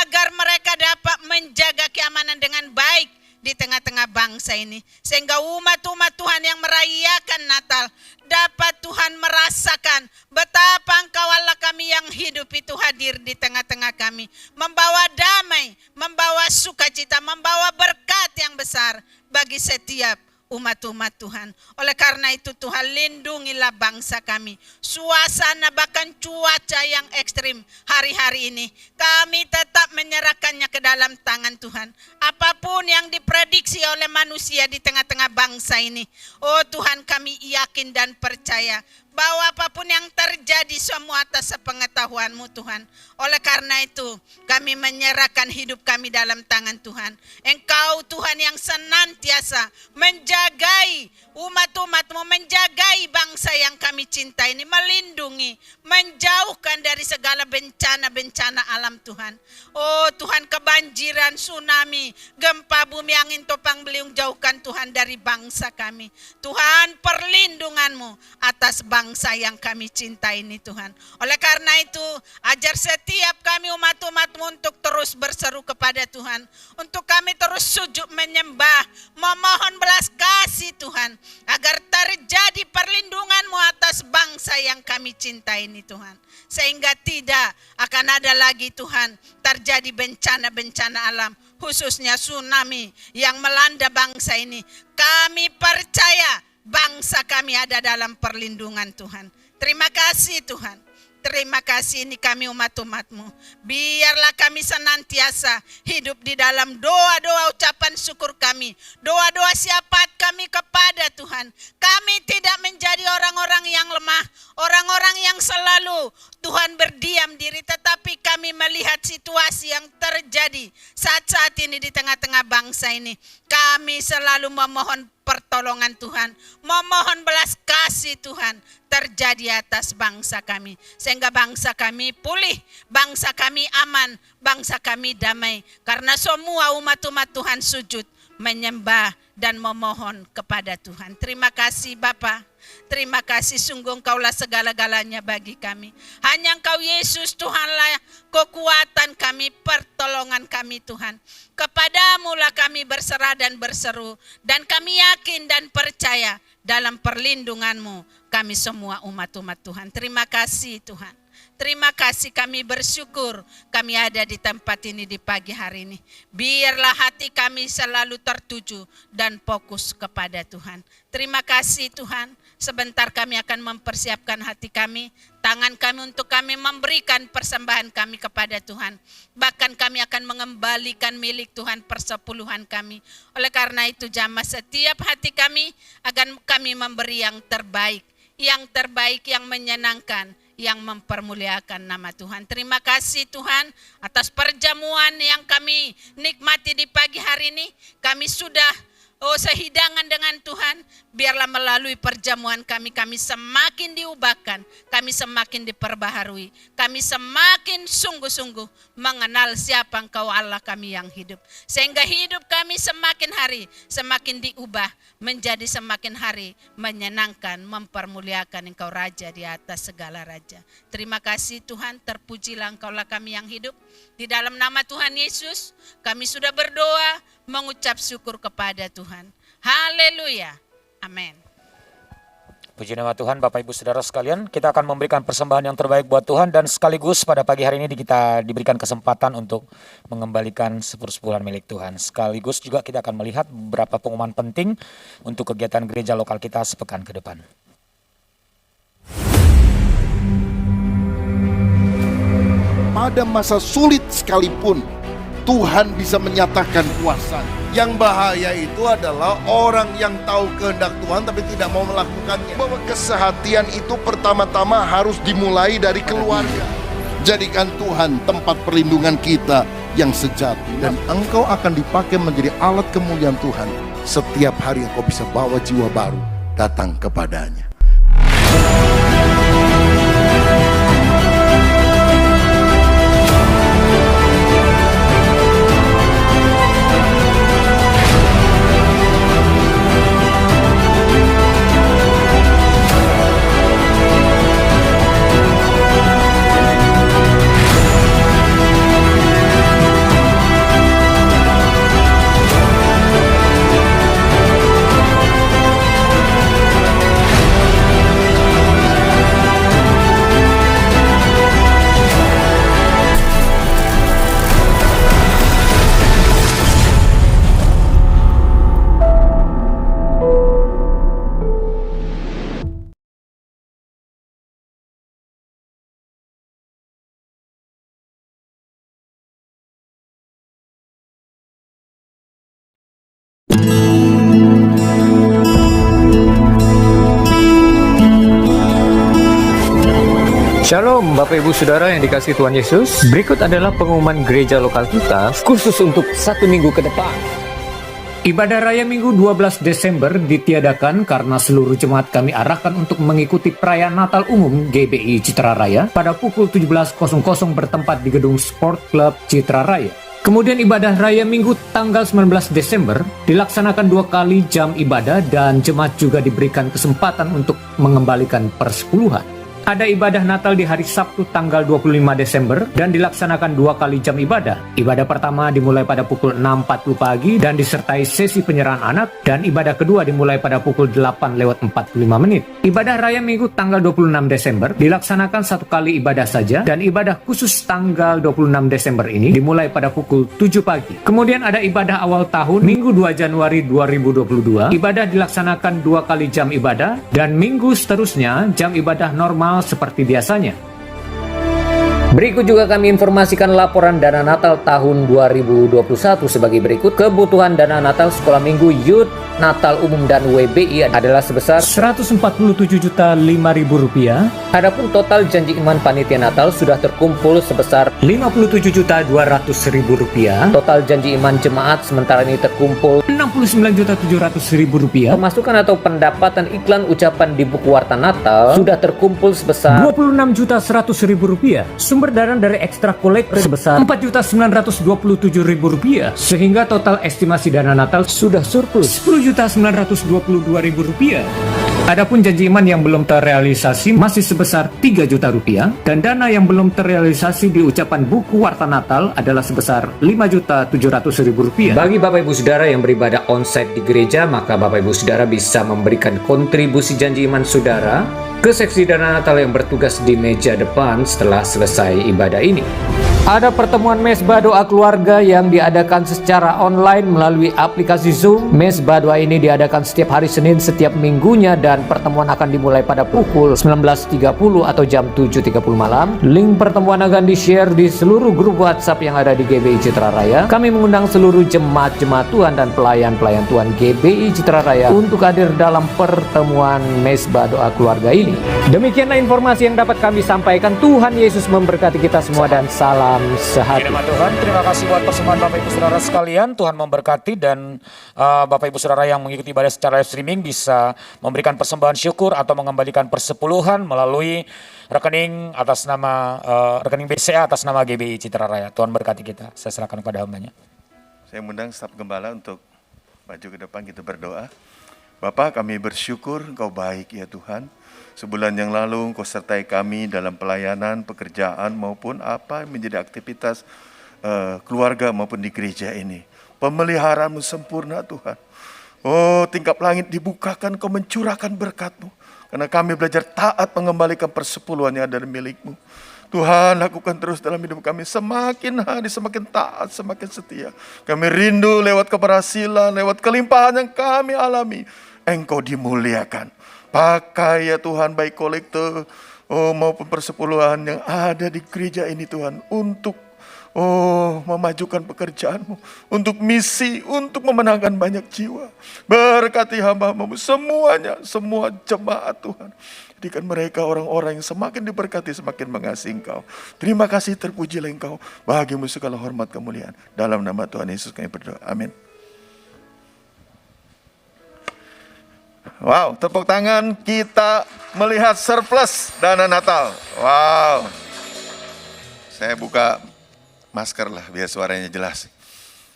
Agar mereka dapat menjaga keamanan dengan baik di tengah-tengah bangsa ini. Sehingga umat-umat Tuhan yang merayakan Natal dapat Tuhan merasakan betapa Engkau Allah kami yang hidup hidup itu hadir di tengah-tengah kami, membawa damai, membawa sukacita, membawa berkat yang besar bagi setiap umat-umat Tuhan. Oleh karena itu Tuhan, lindungilah bangsa kami. Suasana bahkan cuaca yang ekstrim hari-hari ini, kami tetap menyerahkannya ke dalam tangan Tuhan. Apapun yang diprediksi oleh manusia di tengah-tengah bangsa ini, oh Tuhan, kami yakin dan percaya bahwa apapun yang terjadi semua atas sepengetahuan-Mu Tuhan. Oleh karena itu kami menyerahkan hidup kami dalam tangan Tuhan. Engkau Tuhan yang senantiasa menjagai umat-umat-Mu, menjagai bangsa yang kami cintai ini, melindungi, menjauhkan dari segala bencana-bencana alam Tuhan. Oh Tuhan, kebanjiran, tsunami, gempa bumi, angin topang beliung, jauhkan Tuhan dari bangsa kami. Tuhan, perlindungan-Mu atas bangsa yang kami cintai ini Tuhan. Oleh karena itu, ajar setiap kami umat-umat-Mu untuk terus berseru kepada Tuhan, untuk kami terus sujud menyembah, memohon belas kasih Tuhan, agar terjadi perlindungan-Mu atas bangsa yang kami cintai ini Tuhan. Sehingga tidak akan ada lagi Tuhan terjadi bencana-bencana alam, khususnya tsunami yang melanda bangsa ini. Kami percaya bangsa kami ada dalam perlindungan Tuhan. Terima kasih Tuhan. Terima kasih, ini kami umat-umat-Mu. Biarlah kami senantiasa hidup di dalam doa-doa ucapan syukur kami. Doa-doa syafaat kami kepada Tuhan. Kami tidak menjadi orang-orang yang lemah, orang-orang yang selalu Tuhan berdiam diri. Tetapi kami melihat situasi yang terjadi saat-saat ini di tengah-tengah bangsa ini. Kami selalu memohon pertolongan Tuhan, memohon belas kasih Tuhan terjadi atas bangsa kami, sehingga bangsa kami pulih, bangsa kami aman, bangsa kami damai, karena semua umat-umat Tuhan sujud menyembah dan memohon kepada Tuhan. Terima kasih Bapa, terima kasih, sungguh Engkaulah segala-galanya bagi kami. Hanya Engkau Yesus Tuhanlah kekuatan kami, pertolongan kami Tuhan. Kepadamu lah kami berserah dan berseru, dan kami yakin dan percaya dalam perlindungan-Mu kami semua umat-umat Tuhan. Terima kasih Tuhan. Terima kasih, kami bersyukur kami ada di tempat ini di pagi hari ini. Biarlah hati kami selalu tertuju dan fokus kepada Tuhan. Terima kasih Tuhan. Sebentar kami akan mempersiapkan hati kami, tangan kami untuk kami memberikan persembahan kami kepada Tuhan. Bahkan kami akan mengembalikan milik Tuhan persepuluhan kami. Oleh karena itu jamah setiap hati kami akan kami memberi yang terbaik, yang menyenangkan, yang mempermuliakan nama Tuhan. Terima kasih Tuhan atas perjamuan yang kami nikmati di pagi hari ini. Kami sudah sehidangan dengan Tuhan. Biarlah melalui perjamuan kami semakin diubahkan, kami semakin diperbaharui, kami semakin sungguh-sungguh mengenal siapa Engkau Allah kami yang hidup. Sehingga hidup kami semakin hari semakin diubah menjadi semakin hari menyenangkan, mempermuliakan Engkau Raja di atas segala raja. Terima kasih Tuhan, terpujilah Engkaulah kami yang hidup. Di dalam nama Tuhan Yesus kami sudah berdoa, mengucap syukur kepada Tuhan. Haleluya. Amin. Puji nama Tuhan, Bapak Ibu Saudara sekalian, kita akan memberikan persembahan yang terbaik buat Tuhan, dan sekaligus pada pagi hari ini kita diberikan kesempatan untuk mengembalikan sepuluh-sepuluhan milik Tuhan. Sekaligus juga kita akan melihat beberapa pengumuman penting untuk kegiatan gereja lokal kita sepekan ke depan. Pada masa sulit sekalipun, Tuhan bisa menyatakan kuasa-Nya. Yang bahaya itu adalah orang yang tahu kehendak Tuhan tapi tidak mau melakukannya. Bahwa kesehatian itu pertama-tama harus dimulai dari keluarga. Jadikan Tuhan tempat perlindungan kita yang sejati. Dan engkau akan dipakai menjadi alat kemuliaan Tuhan. Setiap hari engkau bisa bawa jiwa baru datang kepadanya. Shalom Bapak Ibu Saudara yang dikasihi Tuhan Yesus. Berikut adalah pengumuman gereja lokal kita khusus untuk 1 minggu ke depan. Ibadah Raya Minggu 12 Desember ditiadakan karena seluruh jemaat kami arahkan untuk mengikuti perayaan Natal Umum GBI Citra Raya pada pukul 17.00 bertempat di Gedung Sport Club Citra Raya. Kemudian ibadah Raya Minggu tanggal 19 Desember dilaksanakan 2 kali jam ibadah dan jemaat juga diberikan kesempatan untuk mengembalikan persepuluhan. Ada ibadah Natal di hari Sabtu tanggal 25 Desember dan dilaksanakan 2 kali jam ibadah. Ibadah pertama dimulai pada pukul 6.40 pagi dan disertai sesi penyerahan anak, dan ibadah kedua dimulai pada pukul 8:45. Ibadah Raya Minggu tanggal 26 Desember dilaksanakan 1 kali ibadah saja, dan ibadah khusus tanggal 26 Desember ini dimulai pada pukul 7 pagi. Kemudian ada ibadah awal tahun Minggu 2 Januari 2022. Ibadah dilaksanakan 2 kali jam ibadah, dan minggu seterusnya jam ibadah normal seperti biasanya. Berikut juga kami informasikan laporan dana Natal tahun 2021 sebagai berikut. Kebutuhan dana Natal Sekolah Minggu Youth Natal Umum dan WBI adalah sebesar Rp147.005.000. Adapun total janji iman panitia Natal sudah terkumpul sebesar Rp57.200.000. Total janji iman jemaat sementara ini terkumpul Rp69.700.000. Pemasukan atau pendapatan iklan ucapan di buku warta Natal sudah terkumpul sebesar Rp26.100.000. Sumber dana dari ekstra kolektor sebesar Rp4.927.000, sehingga total estimasi dana Natal sudah surplus Rp10.922.000. Adapun janji iman yang belum terrealisasi masih sebesar Rp3 juta, dan dana yang belum terrealisasi di ucapan buku warta Natal adalah sebesar Rp5.700.000. Bagi Bapak Ibu Saudara yang beribadah onsite di gereja, maka Bapak Ibu Saudara bisa memberikan kontribusi janji iman saudara ke seksi dana Natal yang bertugas di meja depan setelah selesai ibadah ini. Ada pertemuan mesbah doa keluarga yang diadakan secara online melalui aplikasi Zoom. Mesbah doa ini diadakan setiap hari Senin setiap minggunya, dan pertemuan akan dimulai pada pukul 19.30 atau jam 7.30 malam. Link pertemuan akan di-share di seluruh grup WhatsApp yang ada di GBI Citra Raya. Kami mengundang seluruh jemaat-jemaat Tuhan dan pelayan-pelayan Tuhan GBI Citra Raya untuk hadir dalam pertemuan mesbah doa keluarga ini. Demikianlah informasi yang dapat kami sampaikan. Tuhan Yesus memberkati kita semua dan salam sehati. Nama Tuhan, terima kasih buat persembahan Bapak Ibu Saudara sekalian. Tuhan memberkati, dan Bapak Ibu Saudara yang mengikuti ibadah secara live streaming bisa memberikan persembahan syukur atau mengembalikan persepuluhan melalui rekening atas nama rekening BCA atas nama GBI Citra Raya. Tuhan berkati kita. Saya serahkan kepada hambanya. Saya mengundang staf gembala untuk maju ke depan, kita berdoa. Bapak, kami bersyukur Engkau baik ya Tuhan. Sebulan yang lalu Engkau sertai kami dalam pelayanan, pekerjaan maupun apa yang menjadi aktivitas keluarga maupun di gereja ini. Pemeliharaanmu sempurna Tuhan. Oh, tingkap langit dibukakan, Engkau mencurahkan berkat-Mu. Karena kami belajar taat mengembalikan persepuluhan yang ada dari milik-Mu. Tuhan, lakukan terus dalam hidup kami. Semakin hari semakin taat, semakin setia. Kami rindu lewat keberhasilan, lewat kelimpahan yang kami alami. Engkau dimuliakan. Pakai ya Tuhan, baik kolektor maupun persepuluhan yang ada di gereja ini Tuhan, untuk memajukan pekerjaan-Mu, untuk misi, untuk memenangkan banyak jiwa. Berkati hamba-Mu semuanya, semua jemaat Tuhan. Jadikan mereka orang-orang yang semakin diberkati, semakin mengasihi Engkau. Terima kasih, terpujilah Engkau. Bahagiamu segala hormat kemuliaan. Dalam nama Tuhan Yesus kami berdoa. Amin. Wow, tepuk tangan, kita melihat surplus dana Natal. Wow. Saya buka masker lah biar suaranya jelas.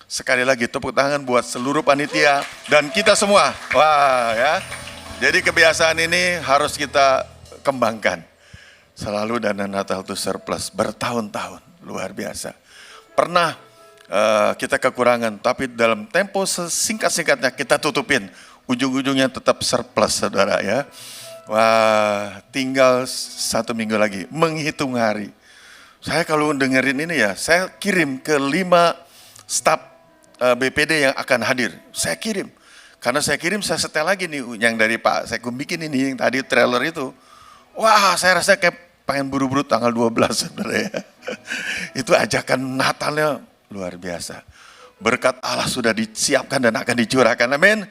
Sekali lagi tepuk tangan buat seluruh panitia dan kita semua. Wah ya. Jadi kebiasaan ini harus kita kembangkan. Selalu dana Natal itu surplus bertahun-tahun, luar biasa. Pernah kita kekurangan, tapi dalam tempo sesingkat-singkatnya kita tutupin. Ujung-ujungnya tetap surplus saudara ya. Wah, tinggal 1 minggu lagi, menghitung hari. Saya kalau dengerin ini ya, saya kirim ke 5 staf BPD yang akan hadir. Saya kirim, karena saya kirim saya setel lagi nih, yang dari Pak saya bikin ini, yang tadi trailer itu. Wah, saya rasa kayak pengen buru-buru tanggal 12 saudara ya. Itu ajakan Natalnya luar biasa. Berkat Allah sudah disiapkan dan akan dicurahkan. Amin.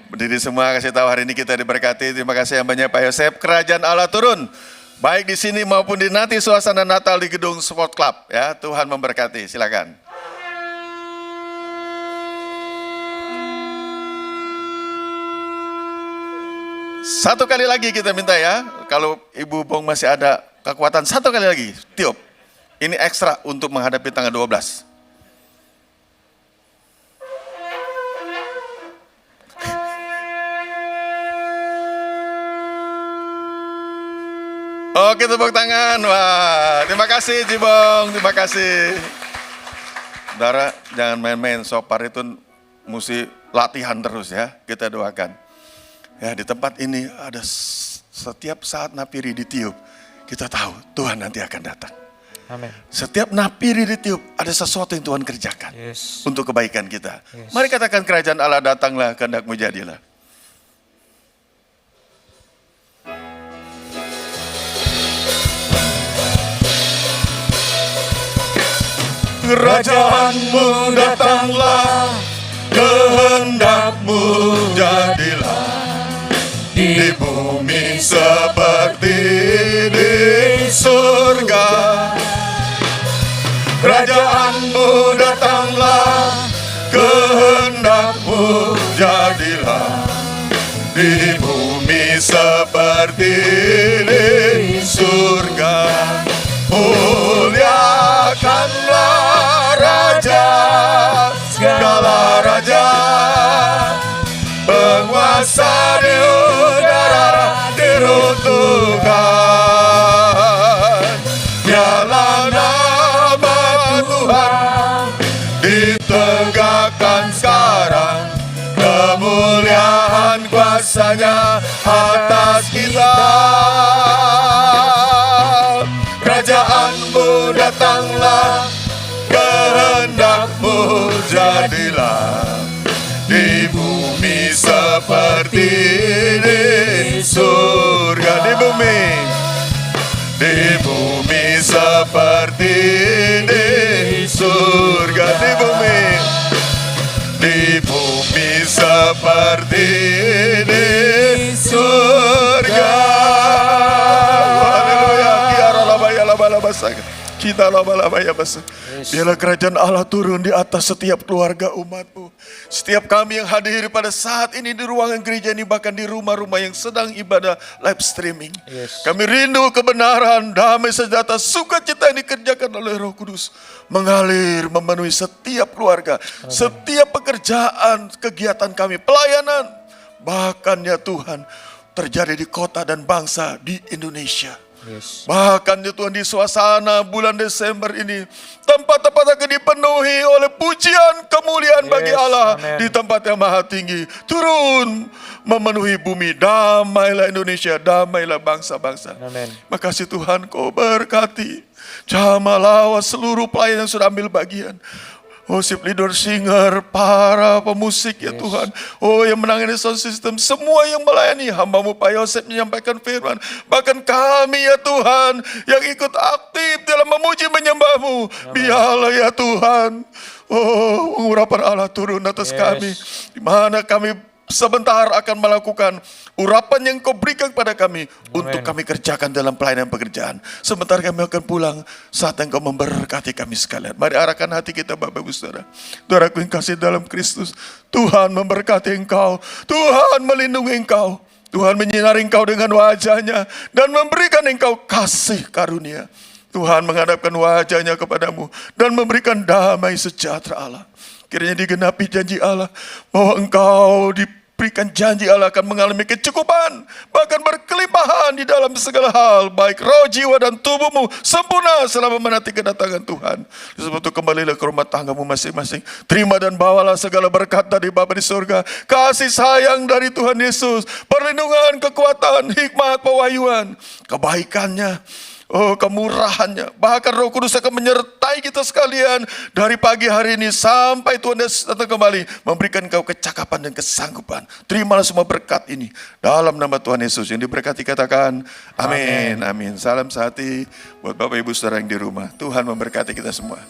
Berdiri semua, kasih tahu hari ini kita diberkati. Terima kasih yang banyak Pak Yosef. Kerajaan Allah turun. Baik di sini maupun di nanti suasana Natal di gedung Sport Club ya. Tuhan memberkati. Silakan. Satu kali lagi kita minta ya. Kalau Ibu Bong masih ada kekuatan, satu kali lagi tiup. Ini ekstra untuk menghadapi tanggal 12. Oke, tepuk tangan. Wah, terima kasih Cibong, terima kasih. Saudara, jangan main-main, sopar itu mesti latihan terus ya, kita doakan. Ya, di tempat ini ada setiap saat napiri ditiup, kita tahu Tuhan nanti akan datang. Amin. Setiap napiri ditiup, ada sesuatu yang Tuhan kerjakan untuk kebaikan kita. Mari katakan kerajaan Allah datanglah, kehendak-Mu jadilah. Kerajaan-Mu datanglah, kehendak-Mu jadilah, di bumi seperti di surga. Kerajaan-Mu datanglah, kehendak-Mu jadilah, di bumi seperti di surga. Muliakanlah Raja, segala raja, penguasa di udara diruntuhkan. Nyala nama Tuhan ditegakkan sekarang, kemuliaan kuasa-Nya atas kita. Kerajaan-Mu datanglah, kehendak-Mu jadilah, di bumi seperti di surga. Di bumi seperti di surga. Di bumi seperti di surga. Haleluya. Kita laba-laba ya basa. Biarlah kerajaan Allah turun di atas setiap keluarga umat-Mu. Setiap kami yang hadir pada saat ini di ruangan gereja ini, bahkan di rumah-rumah yang sedang ibadah live streaming. Kami rindu kebenaran, damai, sejahtera, sukacita yang dikerjakan oleh Roh Kudus mengalir memenuhi setiap keluarga, setiap pekerjaan, kegiatan kami, pelayanan. Bahkan ya Tuhan, terjadi di kota dan bangsa di Indonesia. Bahkan ya Tuhan, di suasana bulan Desember ini, tempat-tempat akan dipenuhi oleh pujian kemuliaan bagi Allah. Di tempat yang maha tinggi, turun memenuhi bumi. Damailah Indonesia, damailah bangsa-bangsa. Makasih Tuhan, Kau berkati Jamalawa, seluruh pelayan yang sudah ambil bagian. Worship leader, singer, para pemusik ya Tuhan. Oh, yang menangani sound system, semua yang melayani. Hamba-Mu Pak Yosef menyampaikan firman. Bahkan kami ya Tuhan, yang ikut aktif dalam memuji menyembah-Mu. Biarlah ya Tuhan, oh, urapan Allah turun atas kami. Di mana kami sebentar akan melakukan urapan yang Kau berikan kepada kami untuk kami kerjakan dalam pelayanan pekerjaan. Sebentar kami akan pulang saat Engkau memberkati kami sekalian. Mari arahkan hati kita Bapak Ibu Saudara. Saudaraku yang kasih dalam Kristus, Tuhan memberkati engkau, Tuhan melindungi engkau, Tuhan menyinari engkau dengan wajah-Nya dan memberikan engkau kasih karunia. Tuhan menghadapkan wajah-Nya kepadamu dan memberikan damai sejahtera Allah. Kiranya digenapi janji Allah bahwa engkau diberikan janji Allah akan mengalami kecukupan, bahkan berkelimpahan di dalam segala hal, baik roh, jiwa, dan tubuhmu sempurna selama menanti kedatangan Tuhan. Sebab itu kembalilah ke rumah tanggamu masing-masing. Terima dan bawalah segala berkat dari Bapa di surga, kasih sayang dari Tuhan Yesus, perlindungan, kekuatan, hikmat, pewahyuan, kebaikan-Nya, oh, kemurahan-Nya. Bahkan Roh Kudus akan menyertai kita sekalian dari pagi hari ini sampai Tuhan Yesus datang kembali, memberikan kau kecakapan dan kesanggupan. Terimalah semua berkat ini dalam nama Tuhan Yesus. Yang diberkati katakan amin. Amin. Salam sehati buat Bapak Ibu Saudara yang di rumah. Tuhan memberkati kita semua.